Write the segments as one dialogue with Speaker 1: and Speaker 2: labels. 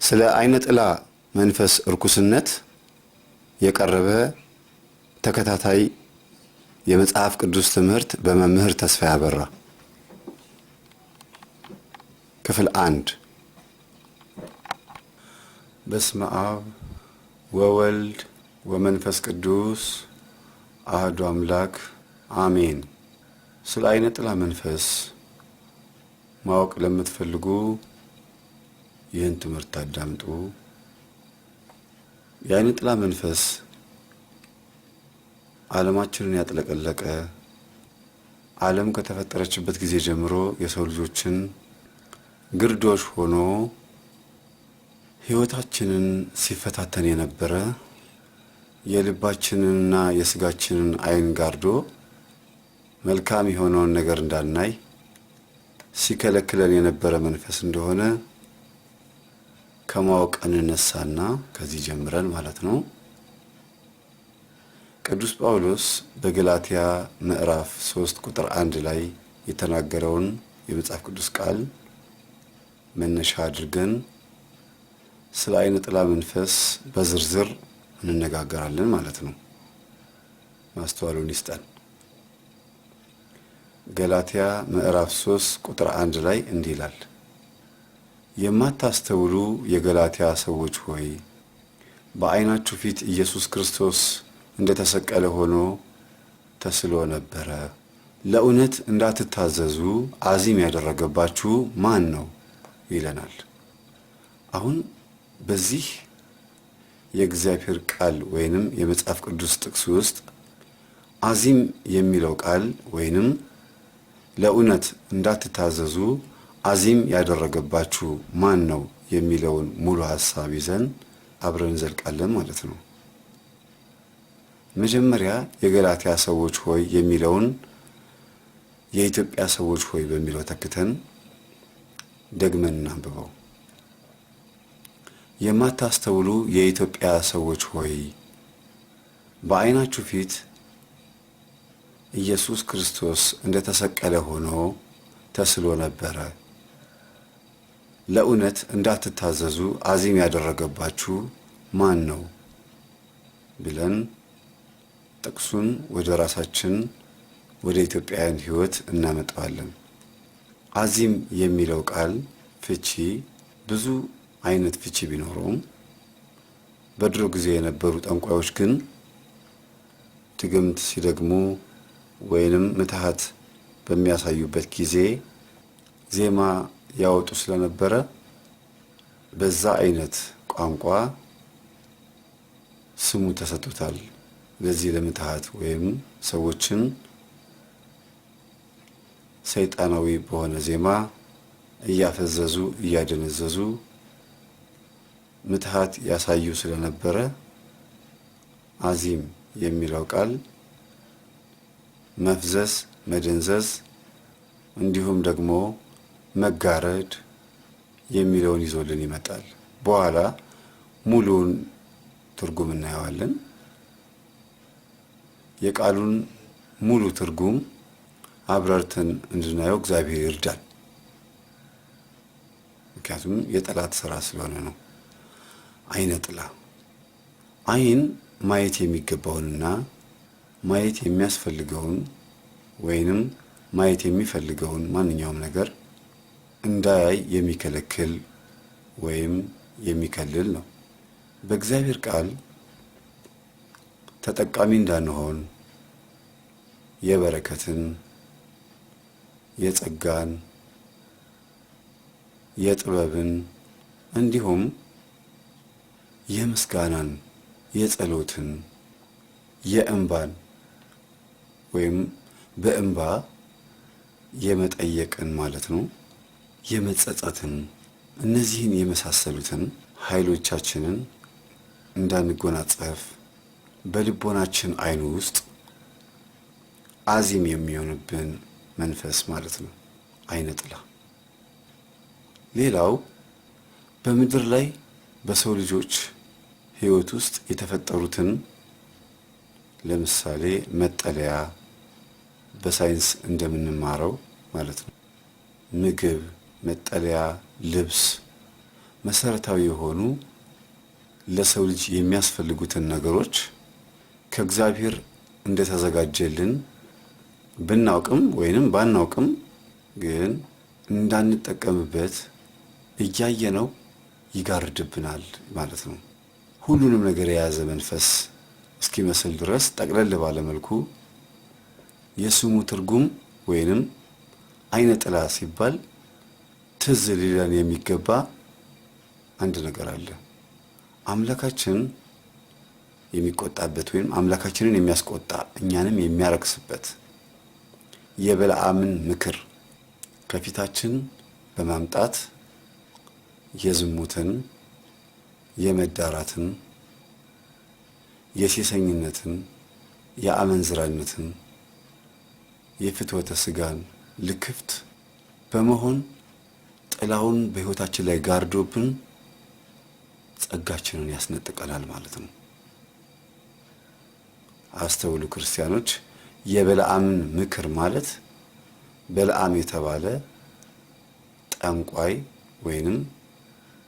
Speaker 1: ስለ አይነ ጥላ መንፈስ እርኩስነት የቀረበ ተከታታይ የመጽሐፍ ቅዱስ ትምህርት በመምህር ተስፋዬ አበራ ክፍል 1 በስመ አብ ወወልድ ወመንፈስ ቅዱስ አሐዱ አምላክ አሜን። ስለ አይነ ጥላ መንፈስ ማወቅ ለምትፈልጉ ይህን ትምህርት አዳምጡ። የአይነ ጥላ መንፈስ ዓለማችንን ያጥለቀለቀ ዓለም ከተፈጠረችበት ጊዜ ጀምሮ የሰው ልጆችን ግርዶሽ ሆኖ ሕይወታችንን ሲፈታተን የነበረ የልባችንንና የስጋችንን አይን ጋርዶ መልካም የሆነውን ነገር እንዳናይ ሲከለክለን የነበረ መንፈስ እንደሆነ ከማወቅ እንነሳና ከዚህ ጀምረን ማለት ነው። ቅዱስ ጳውሎስ በገላትያ ምዕራፍ 3 ቁጥር 1 ላይ የተናገረውን የመጽሐፍ ቅዱስ ቃል መነሻ አድርገን ስለ አይነ ጥላ መንፈስ በዝርዝር እንነጋገራለን ማለት ነው። ማስተዋሉን ይስጠን። ገላትያ ምዕራፍ 3 ቁጥር 1 ላይ እንዲህ ይላል፣ የማታስተውሉ የገላትያ ሰዎች ሆይ በዓይናችሁ ፊት ኢየሱስ ክርስቶስ እንደተሰቀለ ሆኖ ተስሎ ነበረ። ለእውነት እንዳትታዘዙ አዚም ያደረገባችሁ ማን ነው ይለናል። አሁን በዚህ የእግዚአብሔር ቃል ወይንም የመጽሐፍ ቅዱስ ጥቅስ ውስጥ አዚም የሚለው ቃል ወይንም ለእውነት እንዳትታዘዙ አዚም ያደረገባችሁ ማን ነው የሚለውን ሙሉ ሐሳብ ይዘን አብረን እንዘልቃለን ማለት ነው። መጀመሪያ የገላትያ ሰዎች ሆይ የሚለውን የኢትዮጵያ ሰዎች ሆይ በሚለው ተክተን ደግመን እናንብበው። የማታስተውሉ የኢትዮጵያ ሰዎች ሆይ በዓይናችሁ ፊት ኢየሱስ ክርስቶስ እንደተሰቀለ ሆኖ ተስሎ ነበረ። ለእውነት እንዳትታዘዙ አዚም ያደረገባችሁ ማን ነው ብለን ጥቅሱን ወደ ራሳችን ወደ ኢትዮጵያውያን ሕይወት እናመጣዋለን። አዚም የሚለው ቃል ፍቺ ብዙ አይነት ፍቺ ቢኖረውም በድሮ ጊዜ የነበሩ ጠንቋዮች ግን ድግምት ሲደግሙ ወይንም ምትሃት በሚያሳዩበት ጊዜ ዜማ ያወጡ ስለነበረ በዛ አይነት ቋንቋ ስሙ ተሰጥቶታል። ለዚህ ለምትሃት ወይም ሰዎችን ሰይጣናዊ በሆነ ዜማ እያፈዘዙ እያደነዘዙ ምትሃት ያሳዩ ስለነበረ አዚም የሚለው ቃል መፍዘዝ፣ መደንዘዝ እንዲሁም ደግሞ መጋረድ የሚለውን ይዞልን ይመጣል። በኋላ ሙሉውን ትርጉም እናየዋለን። የቃሉን ሙሉ ትርጉም አብራርተን እንድናየው እግዚአብሔር ይርዳል። ምክንያቱም የጠላት ሥራ ስለሆነ ነው። አይነ ጥላ አይን ማየት የሚገባውንና ማየት የሚያስፈልገውን ወይንም ማየት የሚፈልገውን ማንኛውም ነገር እንዳያይ የሚከለክል ወይም የሚከልል ነው። በእግዚአብሔር ቃል ተጠቃሚ እንዳንሆን የበረከትን፣ የጸጋን፣ የጥበብን እንዲሁም የምስጋናን፣ የጸሎትን፣ የእንባን ወይም በእንባ የመጠየቅን ማለት ነው፣ የመጸጸትን እነዚህን የመሳሰሉትን ኃይሎቻችንን እንዳንጎናጸፍ በልቦናችን አይኑ ውስጥ አዚም የሚሆንብን መንፈስ ማለት ነው አይነ ጥላ። ሌላው በምድር ላይ በሰው ልጆች ሕይወት ውስጥ የተፈጠሩትን ለምሳሌ መጠለያ በሳይንስ እንደምንማረው ማለት ነው ምግብ፣ መጠለያ፣ ልብስ መሰረታዊ የሆኑ ለሰው ልጅ የሚያስፈልጉትን ነገሮች ከእግዚአብሔር እንደተዘጋጀልን ብናውቅም ወይንም ባናውቅም ግን እንዳንጠቀምበት እያየነው ይጋርድብናል ማለት ነው። ሁሉንም ነገር የያዘ መንፈስ እስኪመስል ድረስ ጠቅለል ባለ መልኩ የስሙ ትርጉም ወይንም አይነ ጥላ ሲባል ትዝ ሊለን የሚገባ አንድ ነገር አለ። አምላካችን የሚቆጣበት ወይም አምላካችንን የሚያስቆጣ እኛንም የሚያረክስበት የበለዓምን ምክር ከፊታችን በማምጣት የዝሙትን፣ የመዳራትን፣ የሴሰኝነትን፣ የአመንዝራነትን፣ የፍትወተ ስጋን ልክፍት በመሆን ጥላውን በሕይወታችን ላይ ጋርዶብን ጸጋችንን ያስነጥቀናል ማለት ነው። አስተውሉ ክርስቲያኖች፣ የበለዓምን ምክር ማለት በለዓም የተባለ ጠንቋይ ወይንም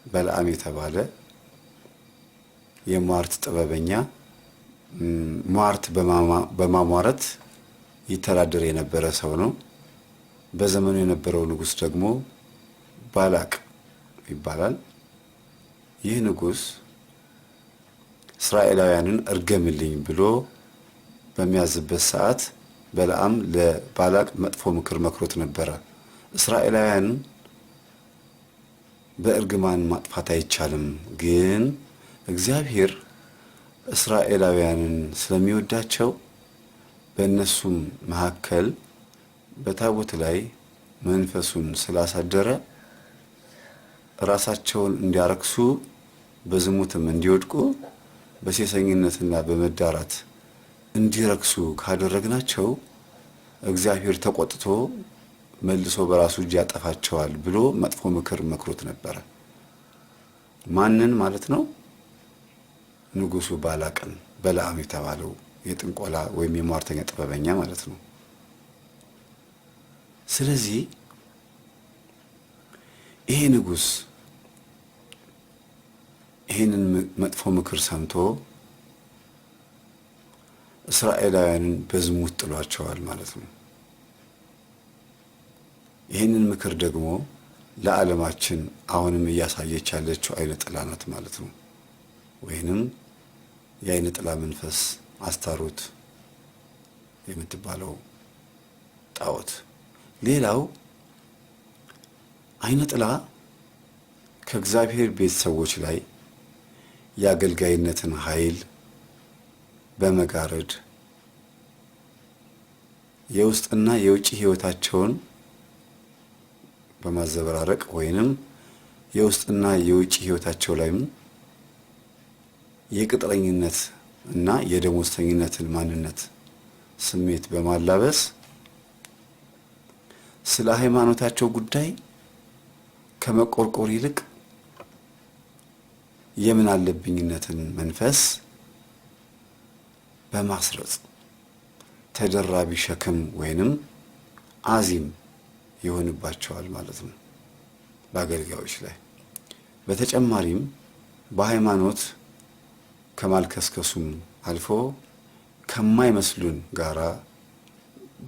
Speaker 1: በለዓም የተባለ የሟርት ጥበበኛ ሟርት በማሟረት ይተዳደር የነበረ ሰው ነው። በዘመኑ የነበረው ንጉስ ደግሞ ባላቅ ይባላል። ይህ ንጉስ እስራኤላውያንን እርገምልኝ ብሎ በሚያዝበት ሰዓት በለዓም ለባላቅ መጥፎ ምክር መክሮት ነበር። እስራኤላውያን በእርግማን ማጥፋት አይቻልም፣ ግን እግዚአብሔር እስራኤላውያንን ስለሚወዳቸው በእነሱም መካከል በታቦት ላይ መንፈሱን ስላሳደረ ራሳቸውን እንዲያረክሱ በዝሙትም እንዲወድቁ በሴሰኝነትና በመዳራት እንዲረክሱ ካደረግናቸው እግዚአብሔር ተቆጥቶ መልሶ በራሱ እጅ ያጠፋቸዋል ብሎ መጥፎ ምክር መክሮት ነበር። ማንን ማለት ነው? ንጉሱ ባላቅን፣ በለዓም የተባለው የጥንቆላ ወይም የሟርተኛ ጥበበኛ ማለት ነው። ስለዚህ ይሄ ንጉስ ይሄንን መጥፎ ምክር ሰምቶ እስራኤላውያንን በዝሙት ጥሏቸዋል ማለት ነው። ይሄንን ምክር ደግሞ ለዓለማችን አሁንም እያሳየች ያለችው አይነ ጥላ ናት ማለት ነው። ወይንም የአይነ ጥላ መንፈስ አስታሮት የምትባለው ጣዖት። ሌላው አይነ ጥላ ከእግዚአብሔር ቤት ሰዎች ላይ የአገልጋይነትን ኃይል በመጋረድ የውስጥና የውጭ ህይወታቸውን በማዘበራረቅ ወይንም የውስጥና የውጭ ህይወታቸው ላይም የቅጥረኝነት እና የደሞዝተኝነትን ማንነት ስሜት በማላበስ ስለ ሃይማኖታቸው ጉዳይ ከመቆርቆር ይልቅ የምን አለብኝነትን መንፈስ በማስረጽ ተደራቢ ሸክም ወይንም አዚም ይሆንባቸዋል ማለት ነው በአገልጋዮች ላይ። በተጨማሪም በሃይማኖት ከማልከስከሱም አልፎ ከማይመስሉን ጋራ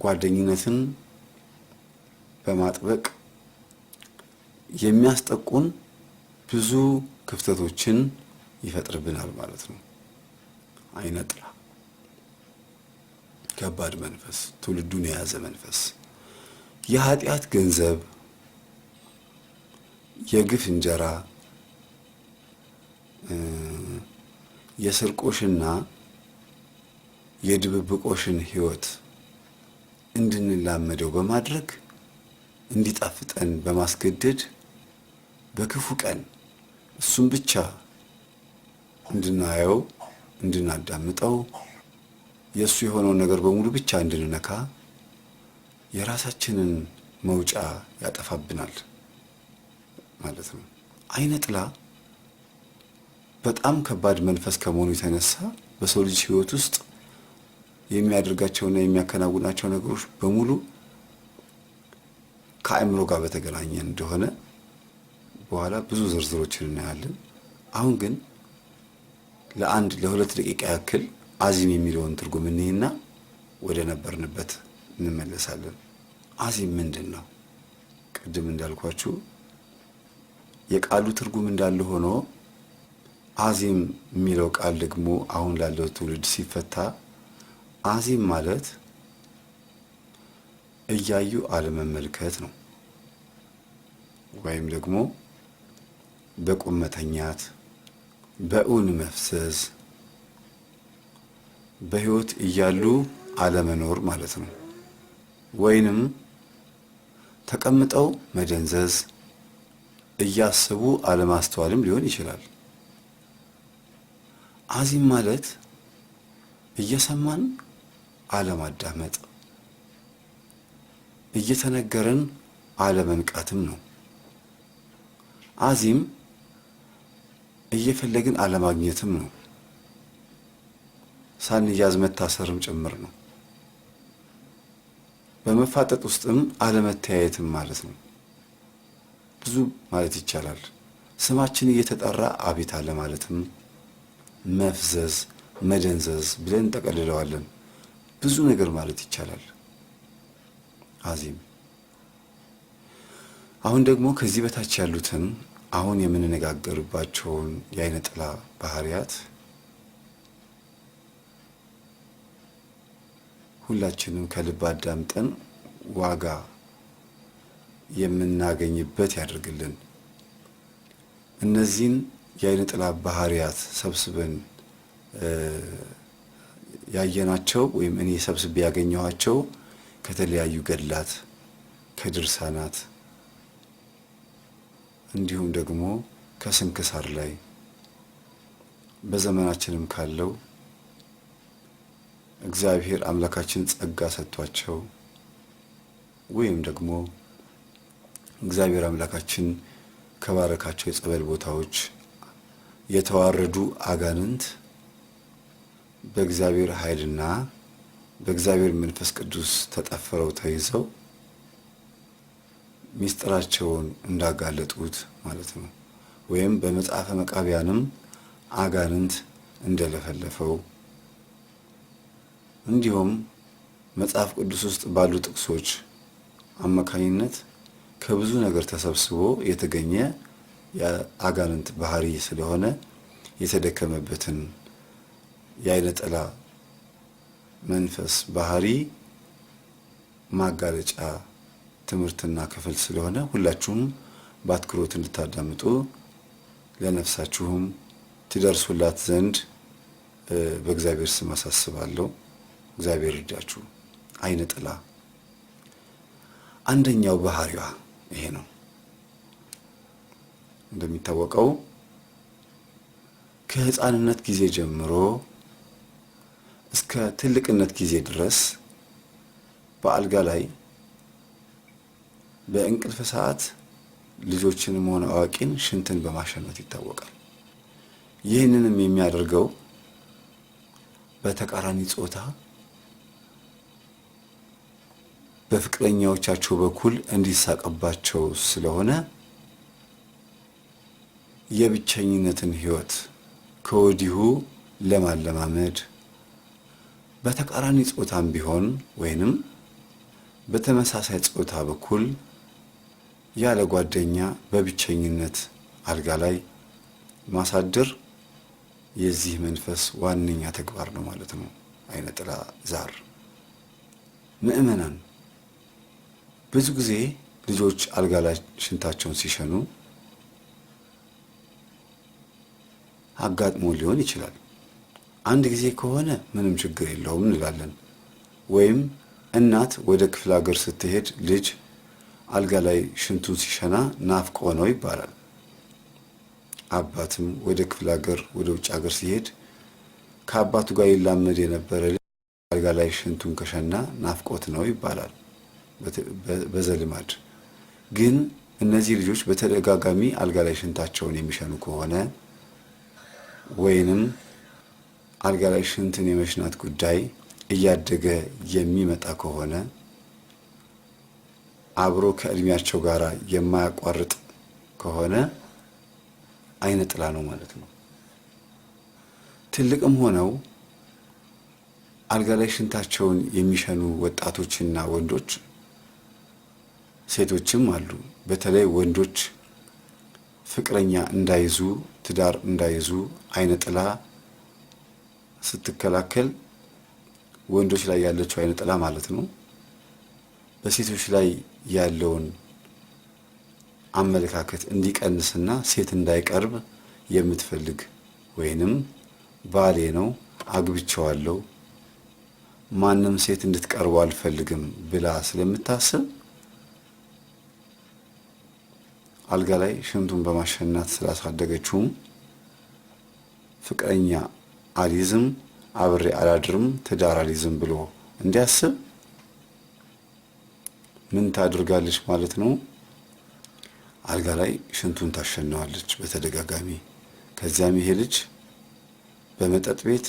Speaker 1: ጓደኝነትን በማጥበቅ የሚያስጠቁን ብዙ ክፍተቶችን ይፈጥርብናል ማለት ነው። አይነ ጥላ ከባድ መንፈስ፣ ትውልዱን የያዘ መንፈስ፣ የኃጢአት ገንዘብ፣ የግፍ እንጀራ፣ የስርቆሽና የድብብቆሽን ህይወት እንድንላመደው በማድረግ እንዲጣፍጠን በማስገደድ በክፉ ቀን እሱም ብቻ እንድናየው እንድናዳምጠው የሱ የሆነው ነገር በሙሉ ብቻ እንድንነካ የራሳችንን መውጫ ያጠፋብናል ማለት ነው። አይነ ጥላ በጣም ከባድ መንፈስ ከመሆኑ የተነሳ በሰው ልጅ ህይወት ውስጥ የሚያደርጋቸውና የሚያከናውናቸው ነገሮች በሙሉ ከአእምሮ ጋር በተገናኘ እንደሆነ በኋላ ብዙ ዝርዝሮችን እናያለን። አሁን ግን ለሁለት ደቂቃ ያክል አዚም የሚለውን ትርጉም እንይና ወደ ነበርንበት እንመለሳለን። አዚም ምንድን ነው? ቅድም እንዳልኳችሁ የቃሉ ትርጉም እንዳለ ሆኖ አዚም የሚለው ቃል ደግሞ አሁን ላለው ትውልድ ሲፈታ አዚም ማለት እያዩ አለመመልከት ነው። ወይም ደግሞ በቁም መተኛት፣ በእውን መፍሰስ፣ በህይወት እያሉ አለመኖር ማለት ነው። ወይንም ተቀምጠው መደንዘዝ፣ እያሰቡ አለማስተዋልም ሊሆን ይችላል። አዚም ማለት እየሰማን አለማዳመጥ፣ እየተነገረን አለመንቃትም ነው። አዚም እየፈለግን አለማግኘትም ነው። ሳንያዝ መታሰርም ጭምር ነው። በመፋጠጥ ውስጥም አለመተያየትም ማለት ነው። ብዙ ማለት ይቻላል። ስማችን እየተጠራ አቤት አለ ማለትም መፍዘዝ፣ መደንዘዝ ብለን እንጠቀልለዋለን። ብዙ ነገር ማለት ይቻላል አዚም። አሁን ደግሞ ከዚህ በታች ያሉትን አሁን የምንነጋገርባቸውን የአይነ ጥላ ባህሪያት ሁላችንም ከልብ አዳምጠን ዋጋ የምናገኝበት ያደርግልን። እነዚህን የአይነ ጥላ ባህሪያት ሰብስበን ያየናቸው ወይም እኔ ሰብስቤ ያገኘኋቸው ከተለያዩ ገድላት፣ ከድርሳናት እንዲሁም ደግሞ ከስንክሳር ላይ በዘመናችንም ካለው እግዚአብሔር አምላካችን ጸጋ ሰጥቷቸው ወይም ደግሞ እግዚአብሔር አምላካችን ከባረካቸው የጸበል ቦታዎች የተዋረዱ አጋንንት በእግዚአብሔር ኃይልና በእግዚአብሔር መንፈስ ቅዱስ ተጠፍረው ተይዘው ሚስጥራቸውን እንዳጋለጡት ማለት ነው። ወይም በመጽሐፈ መቃብያንም አጋንንት እንደለፈለፈው እንዲሁም መጽሐፍ ቅዱስ ውስጥ ባሉ ጥቅሶች አማካኝነት ከብዙ ነገር ተሰብስቦ የተገኘ የአጋንንት ባህሪ ስለሆነ የተደከመበትን የአይነ ጥላ መንፈስ ባህሪ ማጋለጫ ትምህርትና ክፍል ስለሆነ ሁላችሁም በአትኩሮት እንድታዳምጡ ለነፍሳችሁም ትደርሱላት ዘንድ በእግዚአብሔር ስም አሳስባለሁ። እግዚአብሔር ይርዳችሁ። አይነ ጥላ አንደኛው ባህሪዋ ይሄ ነው። እንደሚታወቀው ከሕፃንነት ጊዜ ጀምሮ እስከ ትልቅነት ጊዜ ድረስ በአልጋ ላይ በእንቅልፍ ሰዓት ልጆችንም ሆነ አዋቂን ሽንትን በማሸናት ይታወቃል። ይህንንም የሚያደርገው በተቃራኒ ጾታ በፍቅረኛዎቻቸው በኩል እንዲሳቀባቸው ስለሆነ የብቸኝነትን ህይወት ከወዲሁ ለማለማመድ በተቃራኒ ጾታም ቢሆን ወይንም በተመሳሳይ ጾታ በኩል ያለ ጓደኛ በብቸኝነት አልጋ ላይ ማሳደር የዚህ መንፈስ ዋነኛ ተግባር ነው ማለት ነው። አይነ ጥላ ዛር ምእመናን ብዙ ጊዜ ልጆች አልጋ ላይ ሽንታቸውን ሲሸኑ አጋጥሞ ሊሆን ይችላል። አንድ ጊዜ ከሆነ ምንም ችግር የለውም እንላለን። ወይም እናት ወደ ክፍለ ሀገር ስትሄድ ልጅ አልጋ ላይ ሽንቱን ሲሸና ናፍቆ ነው ይባላል። አባትም ወደ ክፍለ ሀገር ወደ ውጭ ሀገር ሲሄድ ከአባቱ ጋር ይላመድ የነበረ ልጅ አልጋ ላይ ሽንቱን ከሸና ናፍቆት ነው ይባላል በዘልማድ። ግን እነዚህ ልጆች በተደጋጋሚ አልጋ ላይ ሽንታቸውን የሚሸኑ ከሆነ ወይንም አልጋ ላይ ሽንትን የመሽናት ጉዳይ እያደገ የሚመጣ ከሆነ አብሮ ከእድሜያቸው ጋር የማያቋርጥ ከሆነ አይነ ጥላ ነው ማለት ነው። ትልቅም ሆነው አልጋ ላይ ሽንታቸውን የሚሸኑ ወጣቶችና ወንዶች ሴቶችም አሉ። በተለይ ወንዶች ፍቅረኛ እንዳይዙ ትዳር እንዳይዙ አይነ ጥላ ስትከላከል ወንዶች ላይ ያለችው አይነ ጥላ ማለት ነው በሴቶች ላይ ያለውን አመለካከት እንዲቀንስና ሴት እንዳይቀርብ የምትፈልግ ወይንም ባሌ ነው አግብቼዋለሁ ማንም ሴት እንድትቀርበው አልፈልግም ብላ ስለምታስብ አልጋ ላይ ሽንቱን በማሸናት ስላሳደገችው ፍቅረኛ አልይዝም አብሬ አላድርም ትዳር አልይዝም ብሎ እንዲያስብ ምን ታደርጋለች ማለት ነው? አልጋ ላይ ሽንቱን ታሸናዋለች በተደጋጋሚ። ከዚያም ይሄ ልጅ በመጠጥ ቤት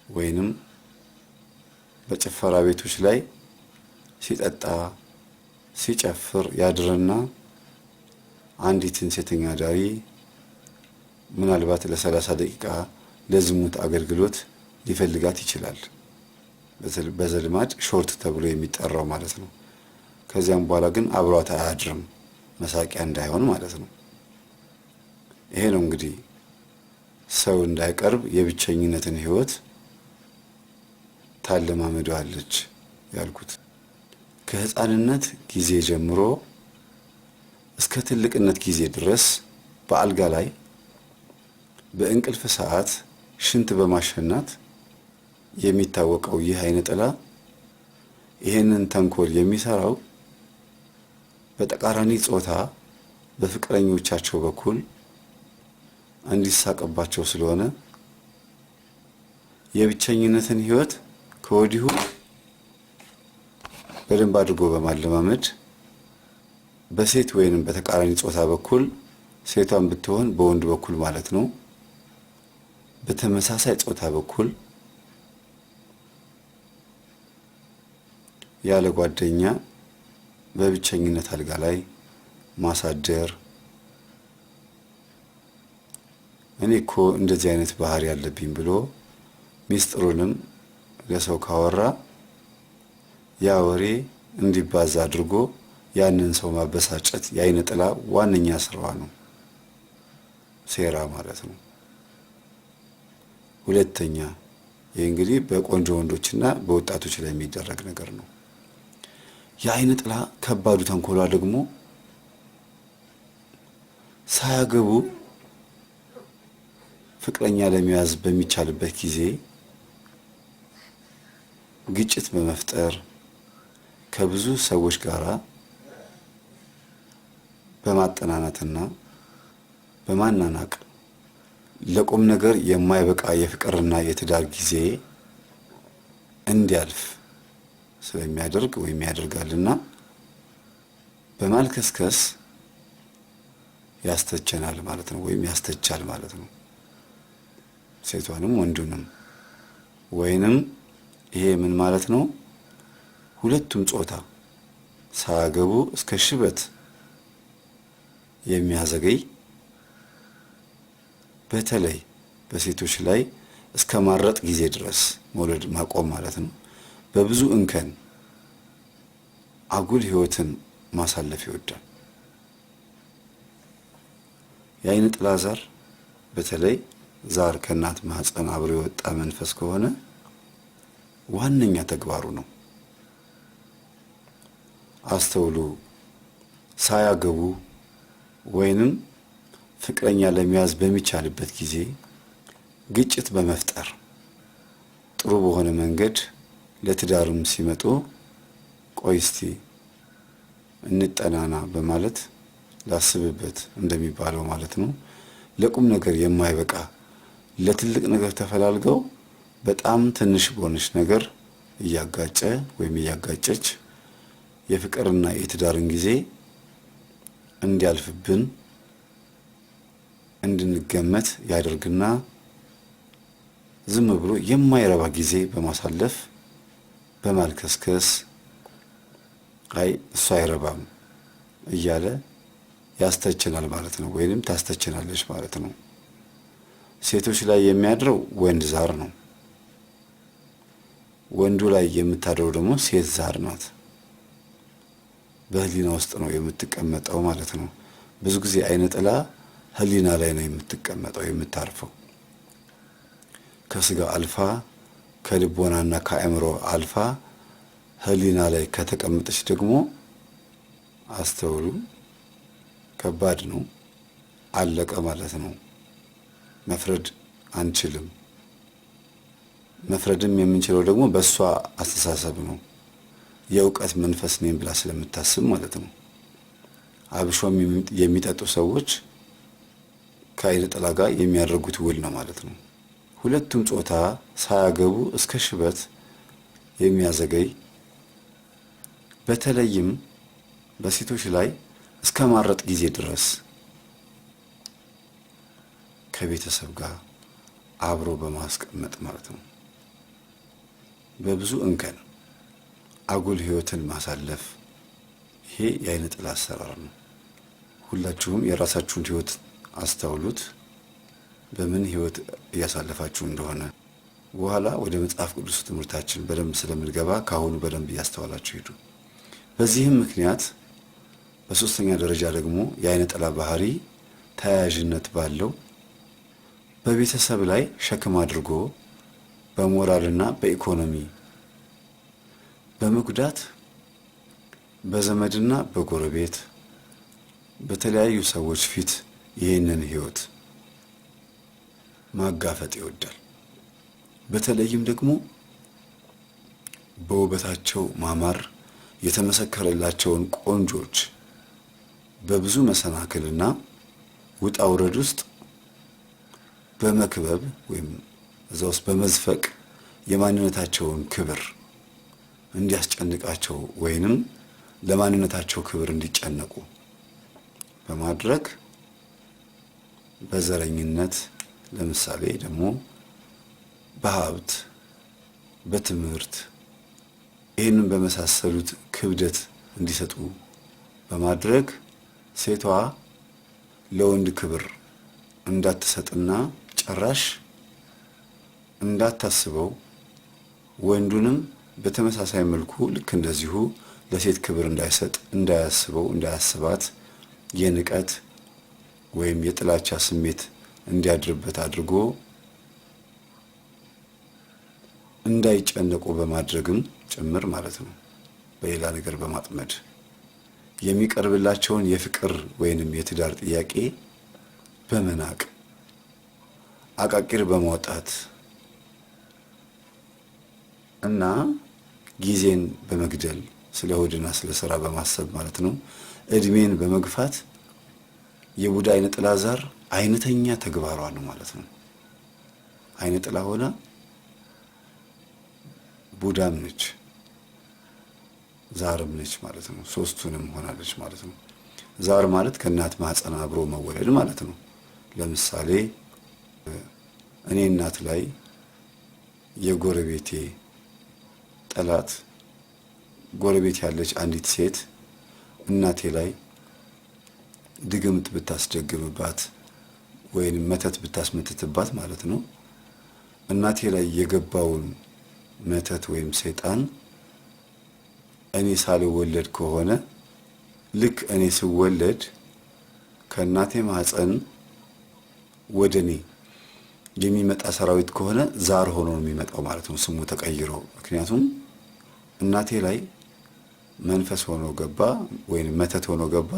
Speaker 1: ወይንም በጭፈራ ቤቶች ላይ ሲጠጣ ሲጨፍር ያድርና አንዲትን ሴተኛ አዳሪ ምናልባት ለ30 ደቂቃ ለዝሙት አገልግሎት ሊፈልጋት ይችላል። በዘልማድ ሾርት ተብሎ የሚጠራው ማለት ነው። ከዚያም በኋላ ግን አብሯት አያድርም መሳቂያ እንዳይሆን ማለት ነው። ይሄ ነው እንግዲህ ሰው እንዳይቀርብ የብቸኝነትን ህይወት ታለማመደዋለች ያልኩት። ከህፃንነት ጊዜ ጀምሮ እስከ ትልቅነት ጊዜ ድረስ በአልጋ ላይ በእንቅልፍ ሰዓት ሽንት በማሸናት የሚታወቀው ይህ አይነ ጥላ ይሄንን ተንኮል የሚሰራው በተቃራኒ ጾታ በፍቅረኞቻቸው በኩል እንዲሳቀባቸው ስለሆነ የብቸኝነትን ህይወት ከወዲሁ በደንብ አድርጎ በማለማመድ በሴት ወይንም በተቃራኒ ጾታ በኩል ሴቷን ብትሆን በወንድ በኩል ማለት ነው በተመሳሳይ ጾታ በኩል ያለ ጓደኛ በብቸኝነት አልጋ ላይ ማሳደር። እኔ እኮ እንደዚህ አይነት ባህሪ ያለብኝ ብሎ ሚስጥሩንም ለሰው ካወራ ያ ወሬ እንዲባዛ አድርጎ ያንን ሰው ማበሳጨት የአይነ ጥላ ዋነኛ ስራዋ ነው፣ ሴራ ማለት ነው። ሁለተኛ ይህ እንግዲህ በቆንጆ ወንዶችና በወጣቶች ላይ የሚደረግ ነገር ነው። የአይነ ጥላ ከባዱ ተንኮሏ ደግሞ ሳያገቡ ፍቅረኛ ለመያዝ በሚቻልበት ጊዜ ግጭት በመፍጠር ከብዙ ሰዎች ጋር በማጠናናትና በማናናቅ ለቁም ነገር የማይበቃ የፍቅርና የትዳር ጊዜ እንዲያልፍ ስለሚያደርግ ወይም ያደርጋልና በማልከስከስ ያስተቸናል ማለት ነው፣ ወይም ያስተቻል ማለት ነው ሴቷንም ወንዱንም። ወይንም ይሄ ምን ማለት ነው? ሁለቱም ጾታ ሳያገቡ እስከ ሽበት የሚያዘገይ በተለይ በሴቶች ላይ እስከ ማረጥ ጊዜ ድረስ መውለድ ማቆም ማለት ነው። በብዙ እንከን አጉል ህይወትን ማሳለፍ ይወዳል። የአይነ ጥላ ዛር በተለይ ዛር ከእናት ማህፀን አብሮ የወጣ መንፈስ ከሆነ ዋነኛ ተግባሩ ነው። አስተውሉ። ሳያገቡ ወይንም ፍቅረኛ ለመያዝ በሚቻልበት ጊዜ ግጭት በመፍጠር ጥሩ በሆነ መንገድ ለትዳርም ሲመጡ ቆይ እስቲ እንጠናና በማለት ላስብበት እንደሚባለው ማለት ነው። ለቁም ነገር የማይበቃ ለትልቅ ነገር ተፈላልገው በጣም ትንሽ በሆነች ነገር እያጋጨ ወይም እያጋጨች የፍቅርና የትዳርን ጊዜ እንዲያልፍብን እንድንገመት ያደርግና ዝም ብሎ የማይረባ ጊዜ በማሳለፍ በማልከስከስ አይ እሱ አይረባም እያለ ያስተችናል ማለት ነው፣ ወይንም ታስተችናለች ማለት ነው። ሴቶች ላይ የሚያድረው ወንድ ዛር ነው። ወንዱ ላይ የምታድረው ደግሞ ሴት ዛር ናት። በህሊና ውስጥ ነው የምትቀመጠው ማለት ነው። ብዙ ጊዜ አይነ ጥላ ህሊና ላይ ነው የምትቀመጠው የምታርፈው። ከስጋ አልፋ ከልቦናና ከአእምሮ አልፋ ህሊና ላይ ከተቀመጠች ደግሞ አስተውሉ፣ ከባድ ነው። አለቀ ማለት ነው። መፍረድ አንችልም። መፍረድም የምንችለው ደግሞ በእሷ አስተሳሰብ ነው። የእውቀት መንፈስ ነኝ ብላ ስለምታስብ ማለት ነው። አብሾም የሚጠጡ ሰዎች ከአይነ ጥላ ጋር የሚያደርጉት ውል ነው ማለት ነው። ሁለቱም ጾታ ሳያገቡ እስከ ሽበት የሚያዘገይ በተለይም በሴቶች ላይ እስከ ማረጥ ጊዜ ድረስ ከቤተሰብ ጋር አብሮ በማስቀመጥ ማለት ነው። በብዙ እንከን አጉል ህይወትን ማሳለፍ፣ ይሄ የአይነ ጥላ አሰራር ነው። ሁላችሁም የራሳችሁን ህይወት አስተውሉት፣ በምን ህይወት እያሳለፋችሁ እንደሆነ። በኋላ ወደ መጽሐፍ ቅዱስ ትምህርታችን በደንብ ስለምንገባ ካሁኑ በደንብ እያስተዋላችሁ ሂዱ። በዚህም ምክንያት በሶስተኛ ደረጃ ደግሞ የአይነ ጥላ ባህሪ ተያያዥነት ባለው በቤተሰብ ላይ ሸክም አድርጎ በሞራልና በኢኮኖሚ በመጉዳት በዘመድና በጎረቤት በተለያዩ ሰዎች ፊት ይህንን ህይወት ማጋፈጥ ይወዳል። በተለይም ደግሞ በውበታቸው ማማር የተመሰከረላቸውን ቆንጆች በብዙ መሰናክልና ውጣ ውረድ ውስጥ በመክበብ ወይም እዛ ውስጥ በመዝፈቅ የማንነታቸውን ክብር እንዲያስጨንቃቸው ወይንም ለማንነታቸው ክብር እንዲጨነቁ በማድረግ በዘረኝነት፣ ለምሳሌ ደግሞ በሀብት፣ በትምህርት ይህንን በመሳሰሉት ክብደት እንዲሰጡ በማድረግ ሴቷ ለወንድ ክብር እንዳትሰጥና ጭራሽ እንዳታስበው፣ ወንዱንም በተመሳሳይ መልኩ ልክ እንደዚሁ ለሴት ክብር እንዳይሰጥ፣ እንዳያስበው፣ እንዳያስባት የንቀት ወይም የጥላቻ ስሜት እንዲያድርበት አድርጎ እንዳይጨነቁ በማድረግም ጭምር ማለት ነው። በሌላ ነገር በማጥመድ የሚቀርብላቸውን የፍቅር ወይንም የትዳር ጥያቄ በመናቅ አቃቂር በማውጣት እና ጊዜን በመግደል ስለ ሆድና ስለ ስራ በማሰብ ማለት ነው እድሜን በመግፋት የቡዳ አይነ ጥላ ዛር አይነተኛ ተግባሯ ነው ማለት ነው። አይነ ጥላ ሆና ቡዳም ነች ዛርም ነች ማለት ነው። ሶስቱንም ሆናለች ማለት ነው። ዛር ማለት ከእናት ማህፀን አብሮ መወለድ ማለት ነው። ለምሳሌ እኔ እናት ላይ የጎረቤቴ ጠላት ጎረቤት ያለች አንዲት ሴት እናቴ ላይ ድግምት ብታስደግምባት ወይንም መተት ብታስመትትባት ማለት ነው እናቴ ላይ የገባውን መተት ወይም ሰይጣን እኔ ሳልወለድ ከሆነ ልክ እኔ ስወለድ ከእናቴ ማህፀን ወደኔ የሚመጣ ሰራዊት ከሆነ ዛር ሆኖ ነው የሚመጣው ማለት ነው፣ ስሙ ተቀይሮ። ምክንያቱም እናቴ ላይ መንፈስ ሆኖ ገባ ወይም መተት ሆኖ ገባ፣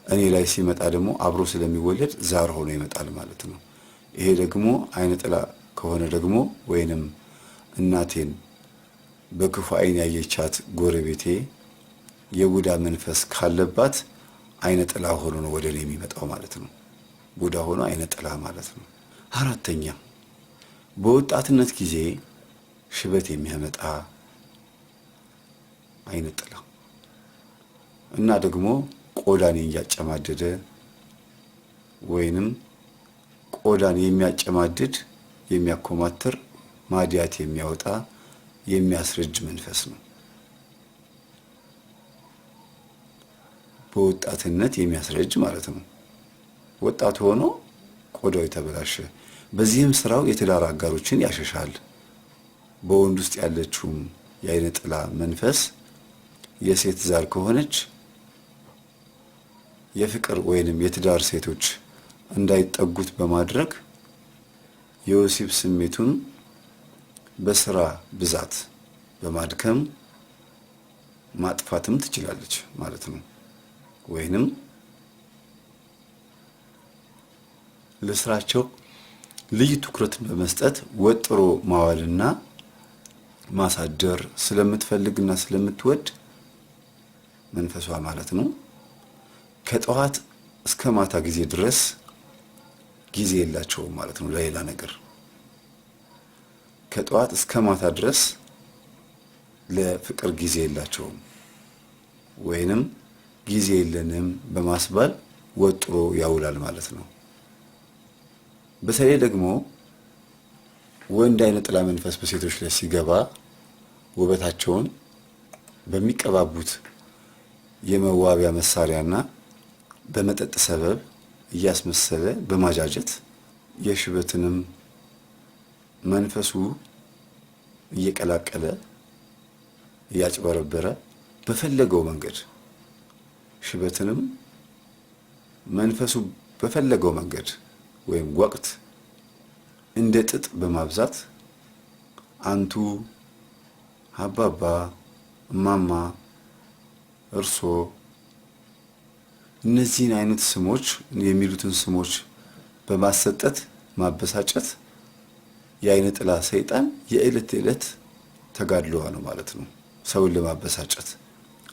Speaker 1: እኔ ላይ ሲመጣ ደግሞ አብሮ ስለሚወለድ ዛር ሆኖ ይመጣል ማለት ነው። ይሄ ደግሞ አይነ ጥላ ከሆነ ደግሞ ወይንም እናቴን በክፉ አይን ያየቻት ጎረቤቴ የቡዳ መንፈስ ካለባት አይነ ጥላ ሆኖ ነው ወደ እኔ የሚመጣው ማለት ነው። ቡዳ ሆኖ አይነ ጥላ ማለት ነው። አራተኛ በወጣትነት ጊዜ ሽበት የሚያመጣ አይነ ጥላ እና ደግሞ ቆዳን እያጨማደደ ወይንም ቆዳን የሚያጨማድድ የሚያኮማትር ማዲያት የሚያወጣ የሚያስረጅ መንፈስ ነው። በወጣትነት የሚያስረጅ ማለት ነው። ወጣት ሆኖ ቆዳው የተበላሸ፣ በዚህም ስራው የትዳር አጋሮችን ያሸሻል። በወንድ ውስጥ ያለችው የአይነ ጥላ መንፈስ የሴት ዛር ከሆነች የፍቅር ወይንም የትዳር ሴቶች እንዳይጠጉት በማድረግ የወሲብ ስሜቱን በስራ ብዛት በማድከም ማጥፋትም ትችላለች ማለት ነው። ወይንም ለስራቸው ልዩ ትኩረትን በመስጠት ወጥሮ ማዋልና ማሳደር ስለምትፈልግና ስለምትወድ መንፈሷ ማለት ነው ከጠዋት እስከ ማታ ጊዜ ድረስ ጊዜ የላቸውም ማለት ነው ለሌላ ነገር። ከጠዋት እስከ ማታ ድረስ ለፍቅር ጊዜ የላቸውም። ወይንም ጊዜ የለንም በማስባል ወጥሮ ያውላል ማለት ነው። በተለይ ደግሞ ወንድ አይነ ጥላ መንፈስ በሴቶች ላይ ሲገባ ውበታቸውን በሚቀባቡት የመዋቢያ መሳሪያና በመጠጥ ሰበብ እያስመሰለ በማጃጀት የሽበትንም መንፈሱ እየቀላቀለ እያጭበረበረ በፈለገው መንገድ ሽበትንም መንፈሱ በፈለገው መንገድ ወይም ወቅት እንደ ጥጥ በማብዛት አንቱ፣ አባባ፣ እማማ፣ እርሶ እነዚህን አይነት ስሞች የሚሉትን ስሞች በማሰጠት ማበሳጨት የአይነ ጥላ ሰይጣን የዕለት ተዕለት ተጋድሎዋ ነው ማለት ነው። ሰውን ለማበሳጨት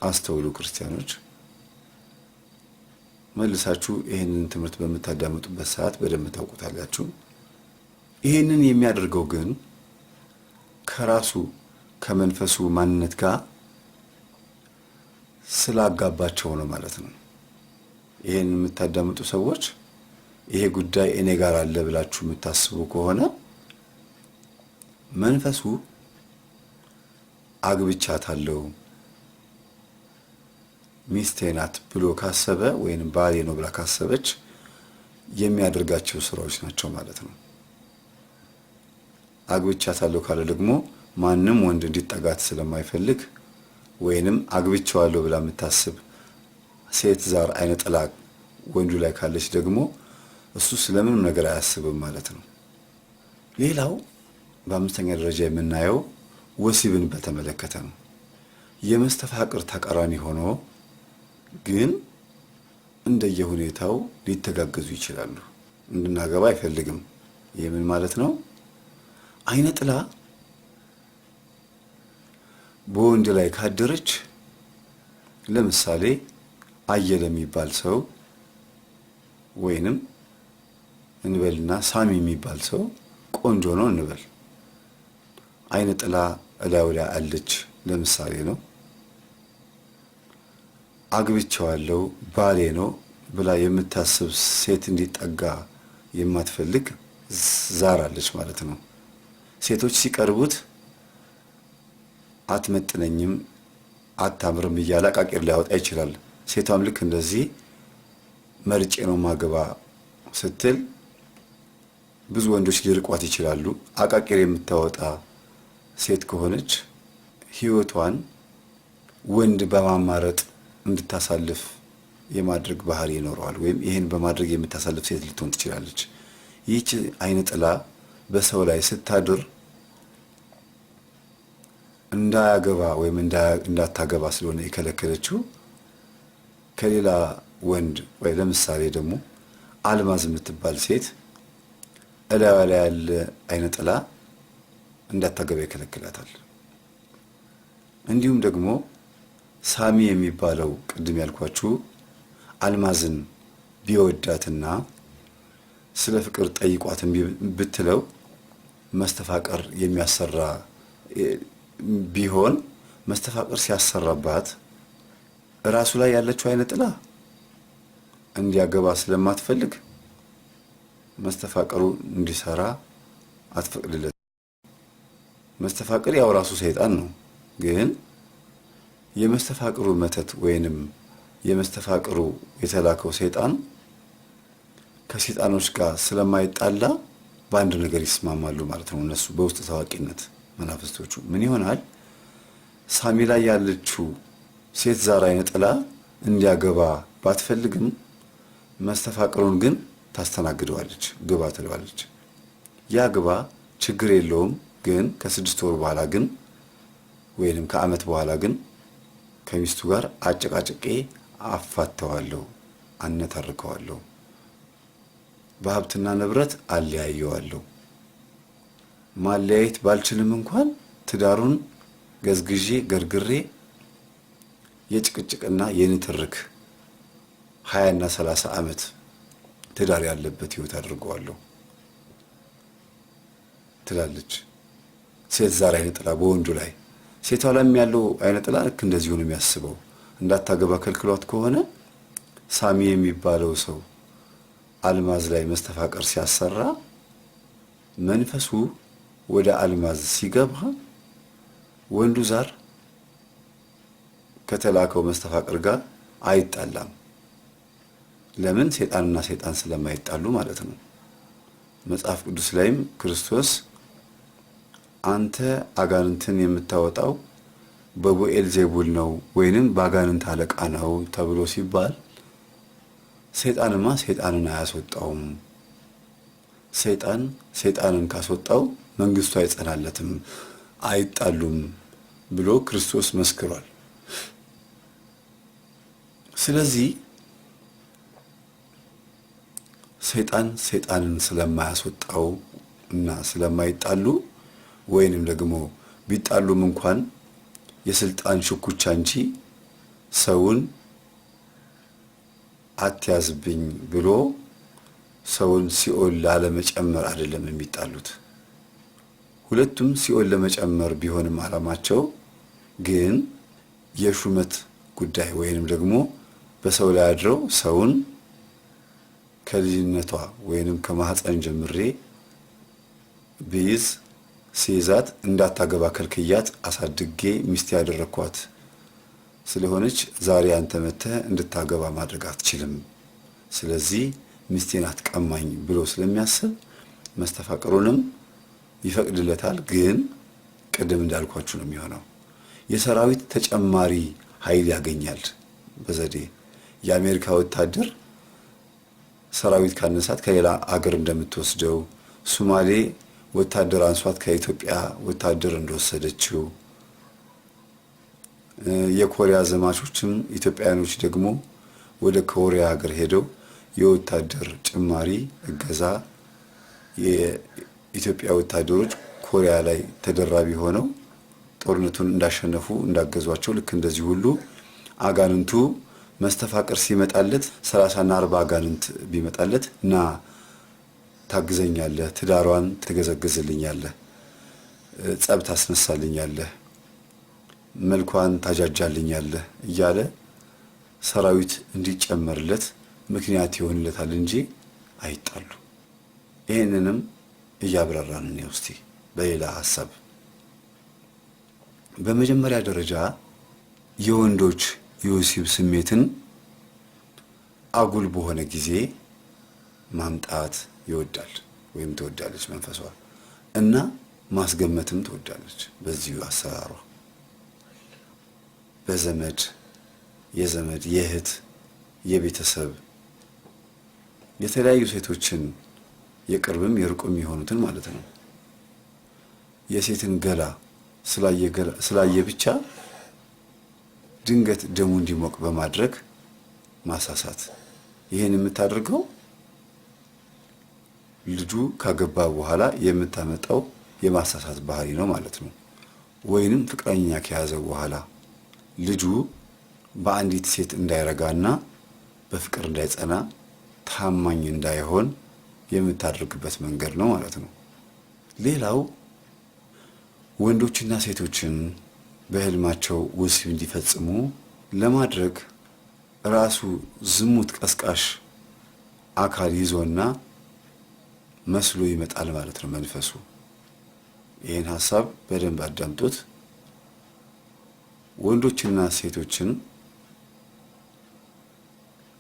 Speaker 1: አስተውሉ ክርስቲያኖች። መልሳችሁ ይሄንን ትምህርት በምታዳምጡበት ሰዓት በደንብ ታውቁታላችሁ። ይሄንን የሚያደርገው ግን ከራሱ ከመንፈሱ ማንነት ጋር ስላጋባቸው ነው ማለት ነው። ይሄን የምታዳምጡ ሰዎች ይሄ ጉዳይ እኔ ጋር አለ ብላችሁ የምታስቡ ከሆነ መንፈሱ አግብቻታለሁ ሚስቴ ናት ብሎ ካሰበ ወይንም ባሌ ነው ብላ ካሰበች የሚያደርጋቸው ስራዎች ናቸው ማለት ነው። አግብቻታለሁ ካለ ደግሞ ማንም ወንድ እንዲጠጋት ስለማይፈልግ ወይንም አግብቻዋለሁ ብላ የምታስብ ሴት ዛር አይነ ጥላ ወንዱ ላይ ካለች ደግሞ እሱ ስለምንም ነገር አያስብም ማለት ነው። ሌላው በአምስተኛ ደረጃ የምናየው ወሲብን በተመለከተ ነው። የመስተፋቅር ተቃራኒ ሆኖ ግን እንደየሁኔታው ሊተጋገዙ ይችላሉ። እንድናገባ አይፈልግም። የምን ማለት ነው? አይነ ጥላ በወንድ ላይ ካደረች ለምሳሌ አየለ የሚባል ሰው ወይንም እንበልና ሳሚ የሚባል ሰው ቆንጆ ነው እንበል። አይነ ጥላ እላዩ ላይ አለች ለምሳሌ ነው። አግብቻዋለሁ ባሌ ነው ብላ የምታስብ ሴት እንዲጠጋ የማትፈልግ ዛር አለች ማለት ነው። ሴቶች ሲቀርቡት አትመጥነኝም፣ አታምርም እያለ አቃቂር ሊያወጣ ይችላል። ሴቷም ልክ እንደዚህ መርጬ ነው ማገባ ስትል ብዙ ወንዶች ሊርቋት ይችላሉ። አቃቂር የምታወጣ ሴት ከሆነች ህይወቷን ወንድ በማማረጥ እንድታሳልፍ የማድረግ ባህሪ ይኖረዋል። ወይም ይሄን በማድረግ የምታሳልፍ ሴት ልትሆን ትችላለች። ይህች አይነ ጥላ በሰው ላይ ስታድር እንዳያገባ ወይም እንዳታገባ ስለሆነ የከለከለችው ከሌላ ወንድ ወይ ለምሳሌ ደግሞ አልማዝ የምትባል ሴት እላዋ ላይ ያለ አይነ ጥላ እንዳታገባ ይከለክላታል። እንዲሁም ደግሞ ሳሚ የሚባለው ቅድም ያልኳችሁ አልማዝን ቢወዳትና ስለ ፍቅር ጠይቋትን ብትለው መስተፋቅር የሚያሰራ ቢሆን መስተፋቅር ሲያሰራባት ራሱ ላይ ያለችው አይነ ጥላ እንዲያገባ ስለማትፈልግ መስተፋቅሩ እንዲሰራ አትፈቅድለት። መስተፋቅር ያው ራሱ ሰይጣን ነው። ግን የመስተፋቅሩ መተት ወይንም የመስተፋቅሩ የተላከው ሰይጣን ከሰይጣኖች ጋር ስለማይጣላ በአንድ ነገር ይስማማሉ ማለት ነው። እነሱ በውስጥ ታዋቂነት መናፍስቶቹ ምን ይሆናል? ሳሚ ላይ ያለችው ሴት ዛር አይነ ጥላ እንዲያገባ ባትፈልግም መስተፋቅሩን ግን ታስተናግደዋለች፣ ግባ ትለዋለች። ያ ግባ ችግር የለውም ግን ከ6 ወር በኋላ ግን ወይንም ከዓመት በኋላ ግን ከሚስቱ ጋር አጨቃጭቄ አፋተዋለሁ፣ አነታርከዋለሁ፣ በሀብትና ንብረት አለያየዋለሁ። ማለያየት ባልችልም እንኳን ትዳሩን ገዝግዤ ገርግሬ የጭቅጭቅና የንትርክ 20 እና 30 ዓመት ትዳር ያለበት ህይወት አድርገዋለሁ ትላለች ሴት ዛር አይነ ጥላ በወንዱ ላይ። ሴቷ ላይም ያለው አይነ ጥላ ልክ እንደዚሁ ነው የሚያስበው። እንዳታገባ ከልክሏት ከሆነ ሳሚ የሚባለው ሰው አልማዝ ላይ መስተፋቅር ሲያሰራ መንፈሱ ወደ አልማዝ ሲገባ ወንዱ ዛር ከተላከው መስተፋቅር ጋር አይጣላም። ለምን? ሰይጣንና ሰይጣን ስለማይጣሉ ማለት ነው። መጽሐፍ ቅዱስ ላይም ክርስቶስ አንተ አጋንንትን የምታወጣው በብዔልዜቡል ነው ወይንም በአጋንንት አለቃ ነው ተብሎ ሲባል ሰይጣንማ ሰይጣንን አያስወጣውም። ሰይጣን ሰይጣንን ካስወጣው መንግስቱ አይጸናለትም፣ አይጣሉም ብሎ ክርስቶስ መስክሯል። ስለዚህ ሰይጣን ሰይጣንን ስለማያስወጣው እና ስለማይጣሉ ወይንም ደግሞ ቢጣሉም እንኳን የስልጣን ሽኩቻ እንጂ ሰውን አትያዝብኝ ብሎ ሰውን ሲኦል ላለመጨመር አይደለም የሚጣሉት። ሁለቱም ሲኦል ለመጨመር ቢሆንም አላማቸው ግን የሹመት ጉዳይ ወይንም ደግሞ በሰው ላይ አድረው ሰውን ከልጅነቷ ወይንም ከማህፀን ጀምሬ ቢይዝ ሲይዛት እንዳታገባ ከልክያት አሳድጌ ሚስት ያደረኳት ስለሆነች ዛሬ አንተ መተህ እንድታገባ ማድረግ አትችልም፣ ስለዚህ ሚስቴን አትቀማኝ ብሎ ስለሚያስብ መስተፋቅሩንም ይፈቅድለታል። ግን ቅድም እንዳልኳችሁ ነው የሚሆነው። የሰራዊት ተጨማሪ ኃይል ያገኛል በዘዴ። የአሜሪካ ወታደር ሰራዊት ካነሳት ከሌላ አገር እንደምትወስደው፣ ሶማሌ ወታደር አንሷት ከኢትዮጵያ ወታደር እንደወሰደችው፣ የኮሪያ ዘማቾችም ኢትዮጵያኖች ደግሞ ወደ ኮሪያ ሀገር ሄደው የወታደር ጭማሪ እገዛ የኢትዮጵያ ወታደሮች ኮሪያ ላይ ተደራቢ ሆነው ጦርነቱን እንዳሸነፉ እንዳገዟቸው ልክ እንደዚህ ሁሉ አጋንንቱ መስተፋቅር ሲመጣለት 30 እና 40 አጋንንት ቢመጣለት እና ታግዘኛለህ፣ ትዳሯን ትገዘግዝልኛለህ፣ ጸብ ታስነሳልኛለህ፣ መልኳን ታጃጃልኛለህ እያለ ሰራዊት እንዲጨመርለት ምክንያት ይሆንለታል እንጂ አይጣሉ። ይሄንንም እያብራራን ነው እስቲ በሌላ ሐሳብ። በመጀመሪያ ደረጃ የወንዶች የወሲብ ስሜትን አጉል በሆነ ጊዜ ማምጣት ይወዳል ወይም ትወዳለች መንፈሷ እና ማስገመትም ትወዳለች። በዚሁ አሰራሯ በዘመድ የዘመድ የእህት የቤተሰብ የተለያዩ ሴቶችን የቅርብም የሩቅም የሆኑትን ማለት ነው የሴትን ገላ ስላየ ብቻ ድንገት ደሙ እንዲሞቅ በማድረግ ማሳሳት። ይሄን የምታደርገው ልጁ ካገባ በኋላ የምታመጣው የማሳሳት ባህሪ ነው ማለት ነው። ወይንም ፍቅረኛ ከያዘ በኋላ ልጁ በአንዲት ሴት እንዳይረጋና በፍቅር እንዳይጸና ታማኝ እንዳይሆን የምታደርግበት መንገድ ነው ማለት ነው። ሌላው ወንዶችና ሴቶችን በህልማቸው ወሲብ እንዲፈጽሙ ለማድረግ ራሱ ዝሙት ቀስቃሽ አካል ይዞና መስሎ ይመጣል ማለት ነው መንፈሱ። ይሄን ሐሳብ በደንብ አዳምጡት። ወንዶችና ሴቶችን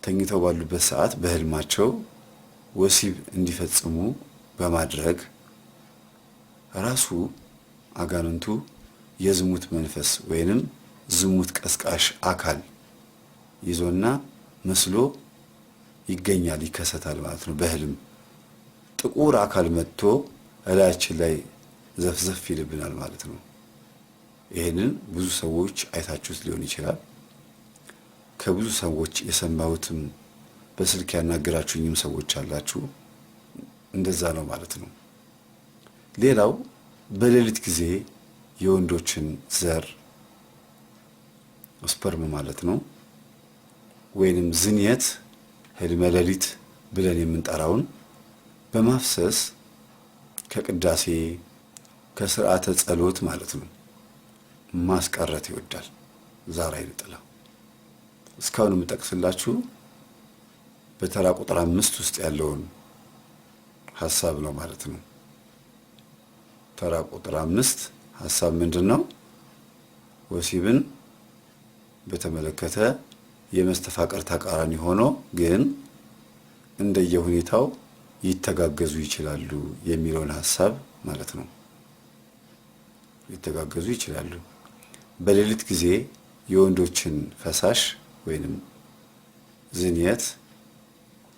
Speaker 1: ተኝተው ባሉበት ሰዓት በህልማቸው ወሲብ እንዲፈጽሙ በማድረግ ራሱ አጋንንቱ የዝሙት መንፈስ ወይንም ዝሙት ቀስቃሽ አካል ይዞና መስሎ ይገኛል፣ ይከሰታል ማለት ነው። በህልም ጥቁር አካል መጥቶ እላያችን ላይ ዘፍዘፍ ይልብናል ማለት ነው። ይሄንን ብዙ ሰዎች አይታችሁት ሊሆን ይችላል። ከብዙ ሰዎች የሰማሁትም በስልክ ያናገራችሁኝም ሰዎች አላችሁ። እንደዛ ነው ማለት ነው። ሌላው በሌሊት ጊዜ የወንዶችን ዘር ስፐርም ማለት ነው ወይንም ዝንየት ህልመ ሌሊት ብለን የምንጠራውን በማፍሰስ ከቅዳሴ ከስርዓተ ጸሎት ማለት ነው ማስቀረት ይወዳል ዛር አይነ ጥላ። እስካሁን የምጠቅስላችሁ በተራ ቁጥር 5 ውስጥ ያለውን ሐሳብ ነው ማለት ነው። ተራ ቁጥር 5 ሐሳብ ምንድነው? ወሲብን በተመለከተ የመስተፋቀር ተቃራኒ ሆኖ ግን እንደየሁኔታው ይተጋገዙ ይችላሉ የሚለውን ሐሳብ ማለት ነው። ይተጋገዙ ይችላሉ። በሌሊት ጊዜ የወንዶችን ፈሳሽ ወይንም ዝንየት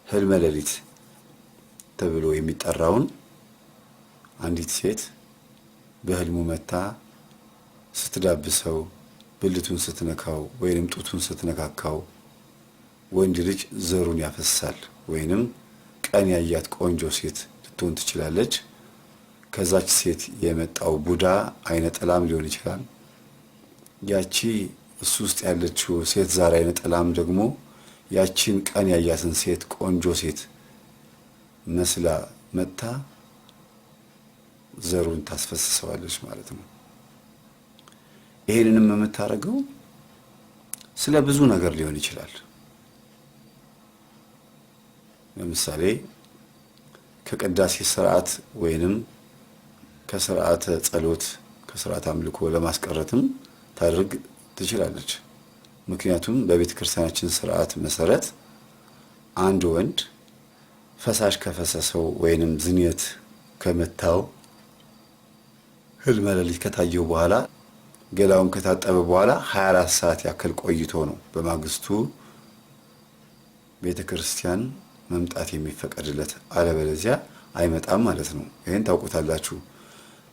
Speaker 1: ህልመ ሌሊት ተብሎ የሚጠራውን አንዲት ሴት በህልሙ መታ ስትዳብሰው ብልቱን ስትነካው ወይንም ጡቱን ስትነካካው ወንድ ልጅ ዘሩን ያፈሳል ወይንም ቀን ያያት ቆንጆ ሴት ልትሆን ትችላለች። ከዛች ሴት የመጣው ቡዳ አይነ ጥላም ሊሆን ይችላል። ያቺ እሱ ውስጥ ያለችው ሴት ዛር አይነ ጥላም ደግሞ ያቺን ቀን ያያትን ሴት ቆንጆ ሴት መስላ መታ ዘሩን ታስፈስሰዋለች ማለት ነው። ይሄንንም የምታረገው ስለ ብዙ ነገር ሊሆን ይችላል። ለምሳሌ ከቅዳሴ ስርዓት ወይንም ከስርዓተ ጸሎት ከስርዓተ አምልኮ ለማስቀረትም ታደርግ ትችላለች። ምክንያቱም በቤተ ክርስቲያናችን ስርዓት መሰረት አንድ ወንድ ፈሳሽ ከፈሰሰው ወይንም ዝንየት ከመታው ህልመ ሌሊት ከታየው በኋላ ገላውን ከታጠበ በኋላ 24 ሰዓት ያክል ቆይቶ ነው በማግስቱ ቤተ ክርስቲያን መምጣት የሚፈቀድለት። አለበለዚያ አይመጣም ማለት ነው። ይሄን ታውቁታላችሁ።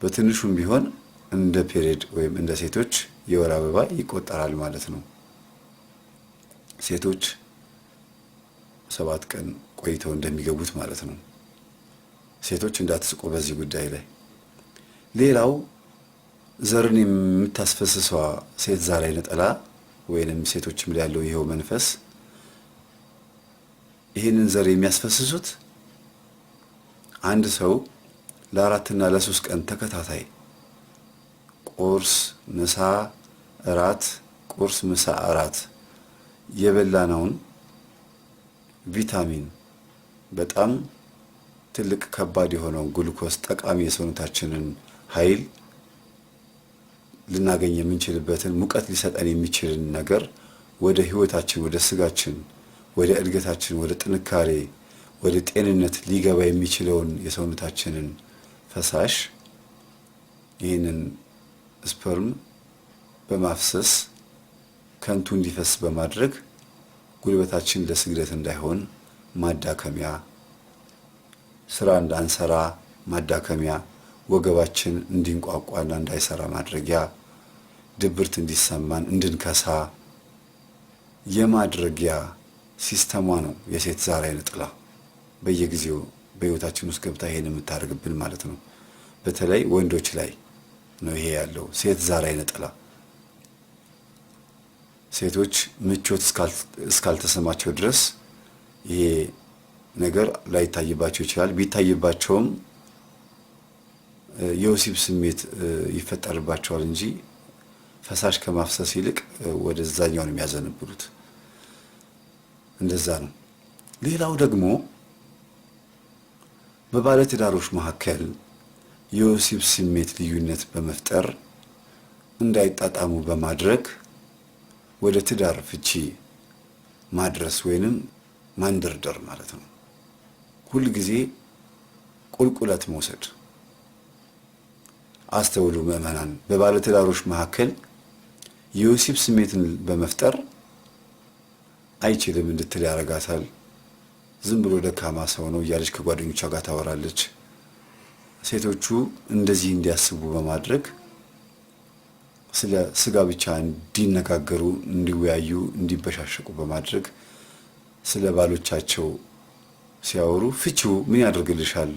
Speaker 1: በትንሹም ቢሆን እንደ ፔሪድ ወይም እንደ ሴቶች የወር አበባ ይቆጠራል ማለት ነው። ሴቶች 7 ቀን ቆይተው እንደሚገቡት ማለት ነው። ሴቶች እንዳትስቁ በዚህ ጉዳይ ላይ። ሌላው ዘርን የምታስፈስሰዋ ሴት ዛር አይነ ጥላ ወይንም ሴቶችም ላይ ያለው ይሄው መንፈስ ይሄንን ዘር የሚያስፈስሱት አንድ ሰው ለ4 እና ለ3 ቀን ተከታታይ ቁርስ፣ ምሳ፣ እራት፣ ቁርስ፣ ምሳ፣ እራት የበላነውን ቪታሚን በጣም ትልቅ ከባድ የሆነው ግሉኮስ ጠቃሚ የሰውነታችንን ኃይል ልናገኝ የምንችልበትን ሙቀት ሊሰጠን የሚችልን ነገር ወደ ህይወታችን፣ ወደ ስጋችን፣ ወደ እድገታችን፣ ወደ ጥንካሬ፣ ወደ ጤንነት ሊገባ የሚችለውን የሰውነታችንን ፈሳሽ ይህንን ስፐርም በማፍሰስ ከንቱ እንዲፈስ በማድረግ ጉልበታችን ለስግደት እንዳይሆን ማዳከሚያ፣ ስራ እንዳንሰራ ማዳከሚያ፣ ወገባችን እንዲንቋቋና እንዳይሰራ ማድረጊያ፣ ድብርት እንዲሰማን እንድንከሳ የማድረጊያ ሲስተሟ ነው የሴት ዛር አይነ ጥላ። በየጊዜው በህይወታችን ውስጥ ገብታ ይሄን የምታደርግብን ማለት ነው። በተለይ ወንዶች ላይ ነው ይሄ ያለው ሴት ዛር አይነ ጥላ። ሴቶች ምቾት እስካልተሰማቸው ድረስ ይሄ ነገር ላይታይባቸው ይችላል። ቢታይባቸውም የወሲብ ስሜት ይፈጠርባቸዋል እንጂ ፈሳሽ ከማፍሰስ ይልቅ ወደዛኛው ነው የሚያዘነብሉት። እንደዛ ነው። ሌላው ደግሞ በባለ ትዳሮች መካከል የወሲብ ስሜት ልዩነት በመፍጠር እንዳይጣጣሙ በማድረግ ወደ ትዳር ፍቺ ማድረስ ወይንም ማንደርደር ማለት ነው። ሁል ጊዜ ቁልቁለት መውሰድ። አስተውሉ ምዕመናን፣ በባለትዳሮች መካከል የወሲብ ስሜትን በመፍጠር አይችልም እንድትል ያረጋታል። ዝም ብሎ ደካማ ሰው ነው እያለች ከጓደኞቿ ጋር ታወራለች። ሴቶቹ እንደዚህ እንዲያስቡ በማድረግ ስለ ስጋ ብቻ እንዲነጋገሩ፣ እንዲወያዩ፣ እንዲበሻሸቁ በማድረግ ስለ ባሎቻቸው ሲያወሩ ፍቺው ምን ያደርግልሻል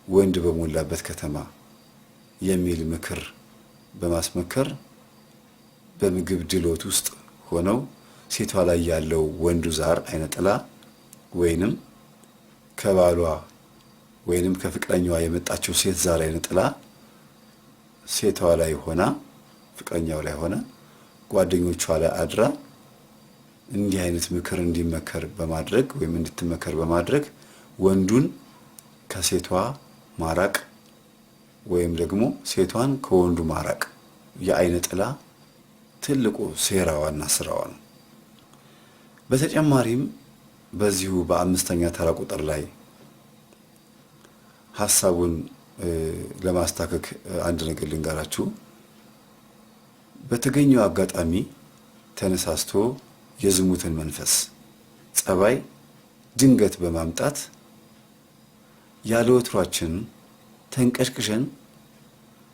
Speaker 1: ወንድ በሞላበት ከተማ የሚል ምክር በማስመከር በምግብ ድሎት ውስጥ ሆነው ሴቷ ላይ ያለው ወንዱ ዛር አይነጥላ ወይንም ከባሏ ወይንም ከፍቅረኛዋ የመጣችው ሴት ዛር አይነጥላ ሴቷ ላይ ሆና ፍቅረኛው ላይ ሆና ጓደኞቿ ላይ አድራ እንዲህ አይነት ምክር እንዲመከር በማድረግ ወይም እንድትመከር በማድረግ ወንዱን ከሴቷ ማራቅ ወይም ደግሞ ሴቷን ከወንዱ ማራቅ የአይነጥላ ትልቁ ሴራዋና ስራዋ ነው። በተጨማሪም በዚሁ በአምስተኛ ተራ ቁጥር ላይ ሐሳቡን ለማስታከክ አንድ ነገር ልንገራችሁ። በተገኘው አጋጣሚ ተነሳስቶ የዝሙትን መንፈስ ጸባይ ድንገት በማምጣት ያለ ወትሯችን ተንቀሽቅሸን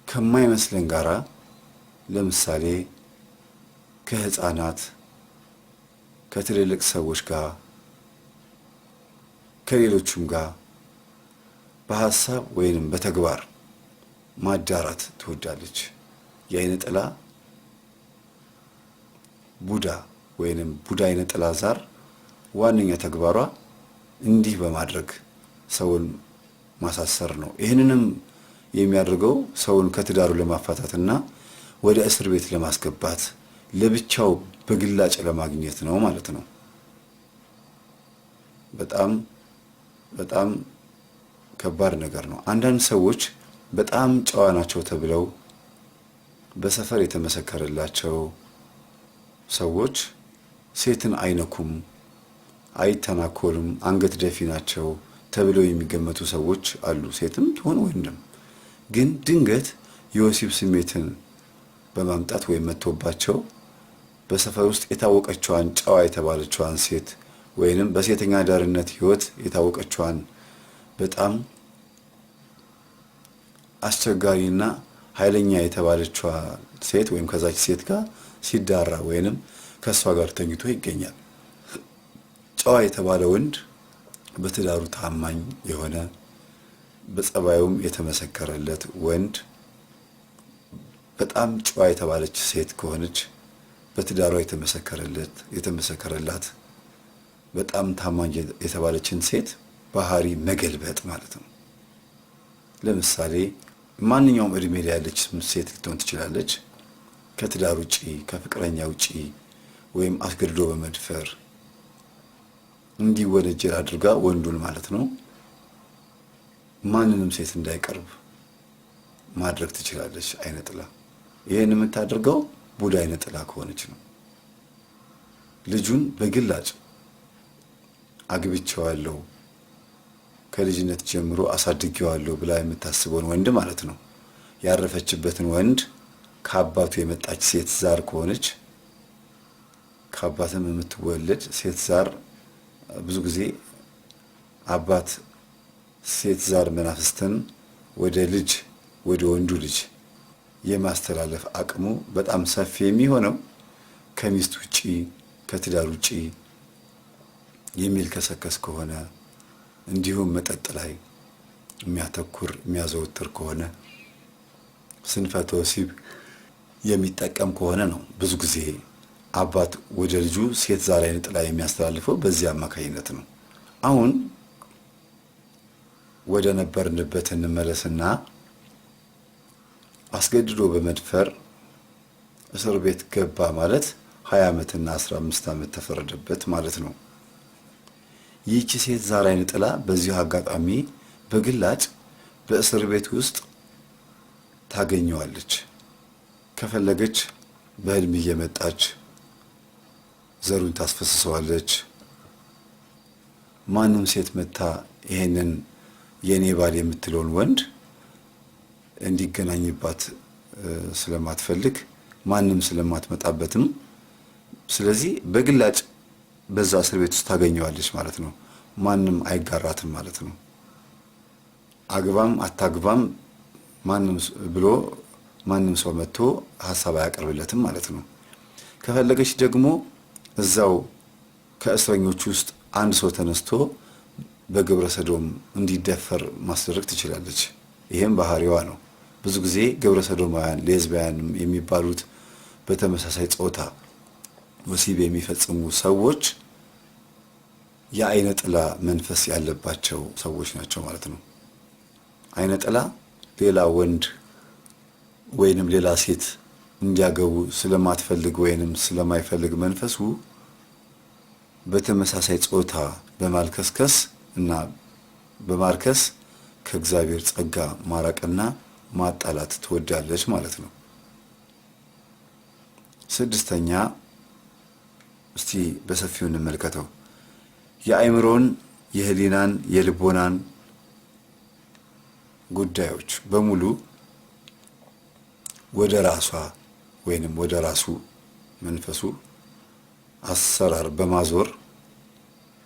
Speaker 1: ከማይመስለን ጋራ ለምሳሌ ከህፃናት፣ ከትልልቅ ሰዎች ጋር ከሌሎቹም ጋር በሐሳብ ወይንም በተግባር ማዳራት ትወዳለች። የአይነጥላ ቡዳ ወይንም ቡዳ አይነጥላ ዛር ዋነኛ ተግባሯ እንዲህ በማድረግ ሰውን ማሳሰር ነው። ይህንንም የሚያደርገው ሰውን ከትዳሩ ለማፋታትና ወደ እስር ቤት ለማስገባት ለብቻው በግላጭ ለማግኘት ነው ማለት ነው። በጣም በጣም ከባድ ነገር ነው። አንዳንድ ሰዎች በጣም ጨዋ ናቸው ተብለው በሰፈር የተመሰከረላቸው ሰዎች ሴትን አይነኩም፣ አይተናኮሉም፣ አንገት ደፊ ናቸው ተብለው የሚገመቱ ሰዎች አሉ። ሴትም ትሆን ወንድም ግን ድንገት የወሲብ ስሜትን በማምጣት ወይም መጥቶባቸው በሰፈር ውስጥ የታወቀችዋን ጨዋ የተባለችዋን ሴት ወይንም በሴተኛ አዳሪነት ህይወት የታወቀችዋን በጣም አስቸጋሪና ኃይለኛ የተባለችዋ ሴት ወይም ከዛች ሴት ጋር ሲዳራ ወይንም ከሷ ጋር ተኝቶ ይገኛል። ጨዋ የተባለ ወንድ በትዳሩ ታማኝ የሆነ በጸባዩም የተመሰከረለት ወንድ በጣም ጨዋ የተባለች ሴት ከሆነች በትዳሯ የተመሰከረላት በጣም ታማኝ የተባለችን ሴት ባህሪ መገልበጥ ማለት ነው። ለምሳሌ ማንኛውም እድሜ ላይ ያለች ሴት ልትሆን ትችላለች። ከትዳር ውጪ፣ ከፍቅረኛ ውጪ ወይም አስገድዶ በመድፈር እንዲወነጀል አድርጋ ወንዱን ማለት ነው ማንንም ሴት እንዳይቀርብ ማድረግ ትችላለች አይነጥላ። ይሄን የምታደርገው ቡዳ አይነጥላ ከሆነች ነው። ልጁን በግላጭ አግብቼዋለሁ ከልጅነት ጀምሮ አሳድጌዋለሁ ብላ የምታስበውን ወንድ ማለት ነው ያረፈችበትን ወንድ ከአባቱ የመጣች ሴት ዛር ከሆነች ከአባትም የምትወለድ ሴት ዛር ብዙ ጊዜ አባት ሴት ዛር መናፍስትን ወደ ወንዱ ልጅ የማስተላለፍ አቅሙ በጣም ሰፊ የሚሆነው ከሚስት ውጪ ከትዳር ውጪ የሚልከሰከስ ከሆነ እንዲሁም መጠጥ ላይ የሚያዘወትር ከሆነ ስንፈተ ወሲብ የሚጠቀም ከሆነ ነው። ብዙ ጊዜ አባት ወደ ልጁ ሴት ዛር አይነጥላ የሚያስተላልፈው በዚህ አማካኝነት ነው። አሁን ወደ ነበርንበት እንመለስና አስገድዶ በመድፈር እስር ቤት ገባ ማለት 20 ዓመትና 15 ዓመት ተፈረደበት ማለት ነው። ይህች ሴት ዛር አይነጥላ በዚህ አጋጣሚ በግላጭ በእስር ቤት ውስጥ ታገኘዋለች። ከፈለገች በህልም እየመጣች ዘሩን ታስፈስሰዋለች። ማንም ሴት መታ ይሄንን የኔ ባል የምትለውን ወንድ እንዲገናኝባት ስለማትፈልግ ማንም ስለማትመጣበትም ስለዚህ በግላጭ በዛ እስር ቤት ውስጥ ታገኘዋለች ማለት ነው። ማንም አይጋራትም ማለት ነው። አግባም አታግባም ማንም ሰው መጥቶ ሐሳብ አያቀርብለትም ማለት ነው። ከፈለገች ደግሞ እዛው ከእስረኞች ውስጥ አንድ ሰው ተነስቶ በግብረ ሰዶም እንዲደፈር ማስደረግ ትችላለች። ይሄም ባህሪዋ ነው። ብዙ ጊዜ ግብረ ሰዶማውያን ሌዝቢያን የሚባሉት በተመሳሳይ ጾታ ወሲብ የሚፈጽሙ ሰዎች የአይነ ጥላ መንፈስ ያለባቸው ሰዎች ናቸው ማለት ነው። አይነ ጥላ ሌላ ወንድ ወይንም ሌላ ሴት እንዲያገቡ ስለማትፈልግ ወይንም ስለማይፈልግ መንፈሱ በተመሳሳይ ጾታ በማልከስከስ እና በማርከስ ከእግዚአብሔር ጸጋ ማራቅና ማጣላት ትወዳለች ማለት ነው። ስድስተኛ እስቲ በሰፊው እንመልከተው። የአእምሮን፣ የህሊናን፣ የልቦናን ጉዳዮች በሙሉ ወደ ራሷ ወይንም ወደ ራሱ መንፈሱ አሰራር በማዞር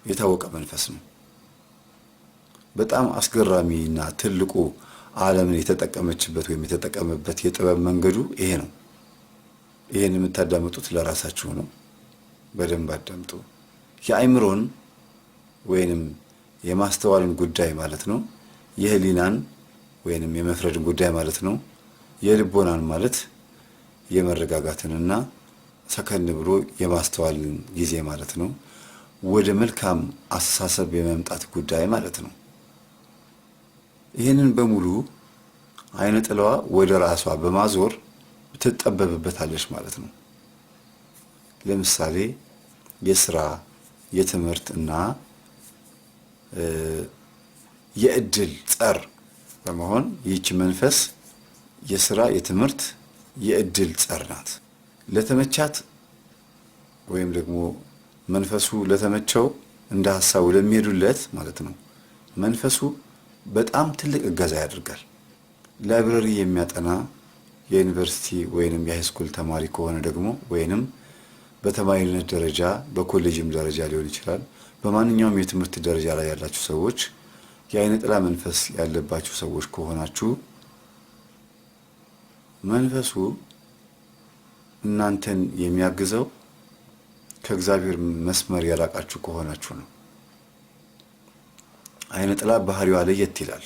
Speaker 1: የታወቀ መንፈስ ነው። በጣም አስገራሚና ትልቁ ዓለምን የተጠቀመችበት ወይም የተጠቀመበት የጥበብ መንገዱ ይሄ ነው። ይሄን የምታዳምጡት ለራሳችሁ ነው። በደንብ አዳምጡ። የአእምሮን ወይንም የማስተዋልን ጉዳይ ማለት ነው። የህሊናን ወይንም የመፍረድን ጉዳይ ማለት ነው። የልቦናን ማለት የመረጋጋትንና ሰከን ብሎ የማስተዋልን ጊዜ ማለት ነው። ወደ መልካም አስተሳሰብ የመምጣት ጉዳይ ማለት ነው። ይህንን በሙሉ አይነ ጥላዋ ወደ ራሷ በማዞር ትጠበብበታለች ማለት ነው። ለምሳሌ የሥራ፣ የትምህርት እና የእድል ጸር በመሆን ይህች መንፈስ የሥራ፣ የትምህርት፣ የእድል ጸር ናት። ለተመቻት ወይም ደግሞ መንፈሱ ለተመቸው እንደ ሐሳቡ ለሚሄዱለት ማለት ነው መንፈሱ በጣም ትልቅ እገዛ ያደርጋል። ላይብረሪ የሚያጠና የዩኒቨርሲቲ ወይንም የሃይስኩል ተማሪ ከሆነ ደግሞ ወይንም በተማሪነት ደረጃ በኮሌጅም ደረጃ ሊሆን ይችላል። በማንኛውም የትምህርት ደረጃ ላይ ያላችሁ ሰዎች የአይነ ጥላ መንፈስ ያለባችሁ ሰዎች ከሆናችሁ መንፈሱ እናንተን የሚያግዘው ከእግዚአብሔር መስመር ያራቃችሁ ከሆናችሁ ነው። አይነ ጥላ ባህሪዋ ለየት ይላል።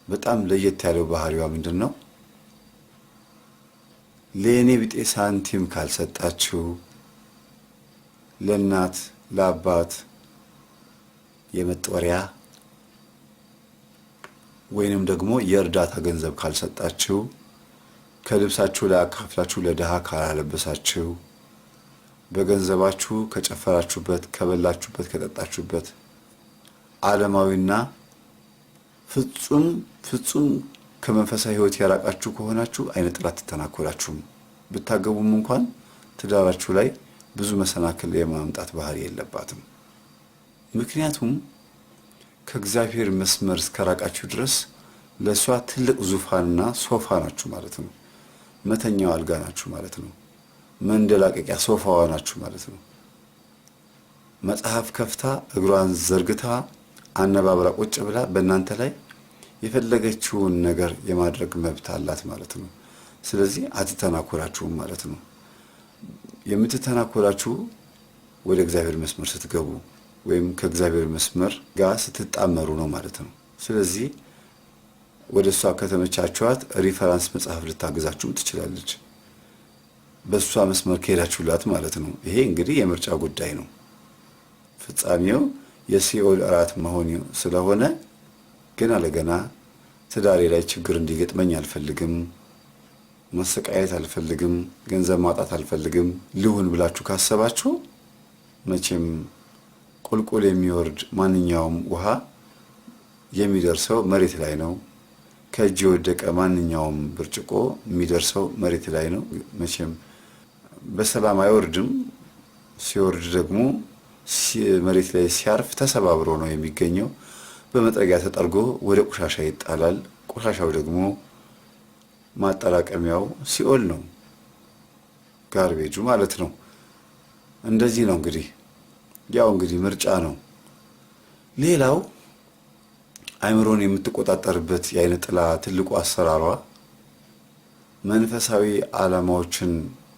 Speaker 1: በጣም ለየት ያለው ባህሪዋ ምንድነው? ለኔ ቢጤ ሳንቲም ካልሰጣችሁ፣ ለእናት ለአባት የመጦሪያ ወይንም ደግሞ የእርዳታ ገንዘብ ካልሰጣችሁ፣ ከልብሳችሁ ላይ አካፍላችሁ ለድሃ ካላለበሳችሁ፣ በገንዘባችሁ ከጨፈራችሁበት፣ ከበላችሁበት፣ ከጠጣችሁበት ዓለማዊና ፍጹም ከመንፈሳዊ ሕይወት ያራቃችሁ ከሆናችሁ አይነ ጥላ ትተናኮላችሁም። ብታገቡም እንኳን ትዳራችሁ ላይ ብዙ መሰናክል የማምጣት ባህሪ የለባትም። ምክንያቱም ከእግዚአብሔር መስመር እስከራቃችሁ ድረስ ለሷ ትልቅ ዙፋንና ሶፋ ናችሁ ማለት ነው። መተኛው አልጋ ናችሁ ማለት ነው። መንደላቀቂያ ሶፋዋ ናችሁ ማለት ነው። መጽሐፍ ከፍታ እግሯን ዘርግታ አነባብራ ቁጭ ብላ በእናንተ ላይ የፈለገችውን ነገር የማድረግ መብት አላት ማለት ነው። ስለዚህ አትተናኮላችሁም ማለት ነው። የምትተናኮላችሁ ወደ እግዚአብሔር መስመር ስትገቡ ወይም ከእግዚአብሔር መስመር ጋር ስትጣመሩ ነው ማለት ነው። ስለዚህ ወደ እሷ ከተመቻችኋት ሪፈራንስ መጽሐፍ ልታግዛችሁ ትችላለች። በእሷ መስመር ከሄዳችሁላት ማለት ነው። ይሄ እንግዲህ የምርጫ ጉዳይ ነው። ፍጻሜው የሲኦል እራት መሆን ስለሆነ ገና ለገና ትዳሬ ላይ ችግር እንዲገጥመኝ አልፈልግም፣ መሰቃየት አልፈልግም፣ ገንዘብ ማጣት አልፈልግም ልሁን ብላችሁ ካሰባችሁ መቼም ቁልቁል የሚወርድ ማንኛውም ውሃ የሚደርሰው መሬት ላይ ነው። ከእጅ የወደቀ ማንኛውም ብርጭቆ የሚደርሰው መሬት ላይ ነው። መቼም በሰላም አይወርድም። ሲወርድ ደግሞ መሬት ላይ ሲያርፍ ተሰባብሮ ነው የሚገኘው። በመጥረጊያ ተጠርጎ ወደ ቆሻሻ ይጣላል። ቆሻሻው ደግሞ ማጠራቀሚያው ሲኦል ነው፣ ጋርቤጁ ማለት ነው። እንደዚህ ነው እንግዲህ ያው እንግዲህ ምርጫ ነው። ሌላው አእምሮን የምትቆጣጠርበት የዓይነ ጥላ ትልቁ አሰራሯ መንፈሳዊ ዓላማዎችን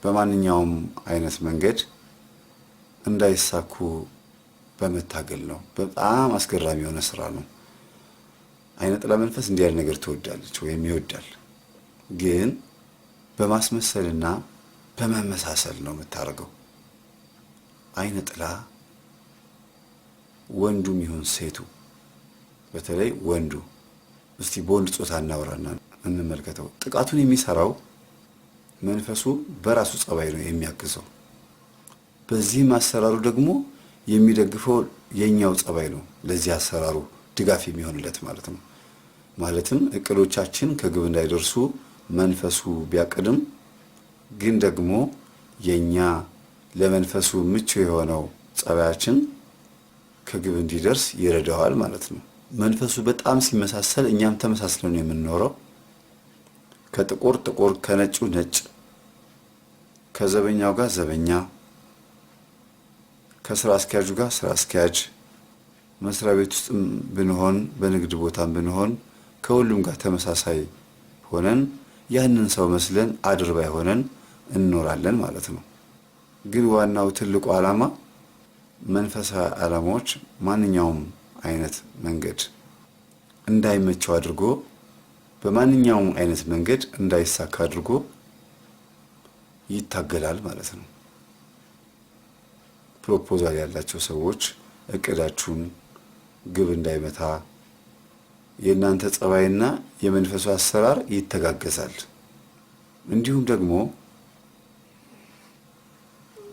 Speaker 1: በማንኛውም አይነት መንገድ እንዳይሳኩ በመታገል ነው። በጣም አስገራሚ የሆነ ስራ ነው። ዓይነ ጥላ መንፈስ እንዲህ ያለ ነገር ትወዳለች ወይም ይወዳል፣ ግን በማስመሰልና በመመሳሰል ነው የምታደርገው። ዓይነ ጥላ ወንዱም ይሁን ሴቱ፣ በተለይ ወንዱ፣ እስቲ በወንድ ጾታ እናወራና እንመልከተው። ጥቃቱን የሚሰራው መንፈሱ በራሱ ጸባይ ነው የሚያግዘው። በዚህም አሰራሩ ደግሞ የሚደግፈው የኛው ጸባይ ነው፣ ለዚህ አሰራሩ ድጋፍ የሚሆንለት ማለት ነው። ማለትም እቅዶቻችን ከግብ እንዳይደርሱ መንፈሱ ቢያቅድም ግን ደግሞ የኛ ለመንፈሱ ምቹ የሆነው ጸባያችን ከግብ እንዲደርስ ይረዳዋል ማለት ነው። መንፈሱ በጣም ሲመሳሰል እኛም ተመሳስለን የምንኖረው፣ ከጥቁር ጥቁር፣ ከነጩ ነጭ፣ ከዘበኛው ጋር ዘበኛ፣ ከስራ አስኪያጁ ጋር ስራ አስኪያጅ፣ መስሪያ ቤት ውስጥም ብንሆን በንግድ ቦታም ብንሆን ከሁሉም ጋር ተመሳሳይ ሆነን ያንን ሰው መስለን አድርባይ ሆነን እንኖራለን ማለት ነው። ግን ዋናው ትልቁ ዓላማ መንፈሳዊ ዓላማዎች ማንኛውም አይነት መንገድ እንዳይመቸው አድርጎ በማንኛውም አይነት መንገድ እንዳይሳካ አድርጎ ይታገላል ማለት ነው። ፕሮፖዛል ያላቸው ሰዎች እቅዳችሁን ግብ እንዳይመታ የእናንተ ጸባይና የመንፈሱ አሰራር ይተጋገዛል። እንዲሁም ደግሞ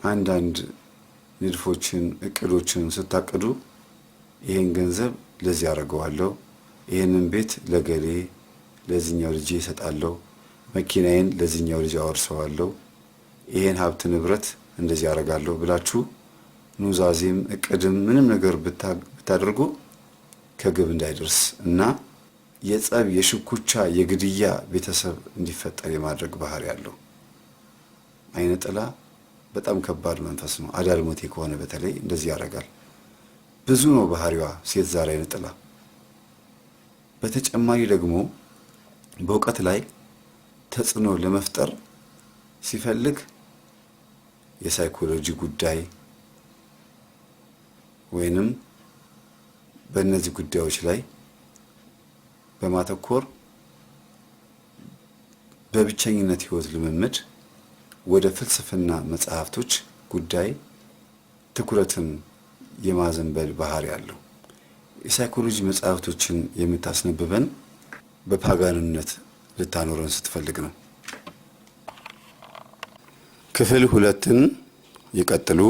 Speaker 1: አንዳንድ ንድፎችን እቅዶችን ስታቅዱ ይሄን ገንዘብ ለዚህ አደርገዋለሁ፣ ይሄንን ቤት ለገሌ ለዚህኛው ልጅ እሰጣለሁ፣ መኪናዬን ለዚህኛው ልጅ አወርሰዋለሁ፣ ይሄን ሀብት ንብረት እንደዚህ አደርጋለሁ ብላችሁ ኑዛዜም እቅድም ምንም ነገር ብታደርጉ ከግብ እንዳይደርስ እና የጸብ የሽኩቻ የግድያ ቤተሰብ እንዲፈጠር የማድረግ ባህሪ ያለው ዓይነ ጥላ በጣም ከባድ መንፈስ ነው። አዳልሞቴ ከሆነ በተለይ እንደዚህ ያደርጋል። ብዙ ነው ባህሪዋ ሴት ዛር ዓይነ ጥላ። በተጨማሪ ደግሞ በእውቀት ላይ ተጽዕኖ ለመፍጠር ሲፈልግ የሳይኮሎጂ ጉዳይ ወይንም በእነዚህ ጉዳዮች ላይ በማተኮር በብቸኝነት ህይወት ልምምድ ወደ ፍልስፍና መጽሐፍቶች ጉዳይ ትኩረትን የማዘንበል ባህሪ ያለው። የሳይኮሎጂ መጽሐፍቶችን የምታስነብበን በፓጋንነት ልታኖረን ስትፈልግ ነው። ክፍል 2ን ይቀጥሉ።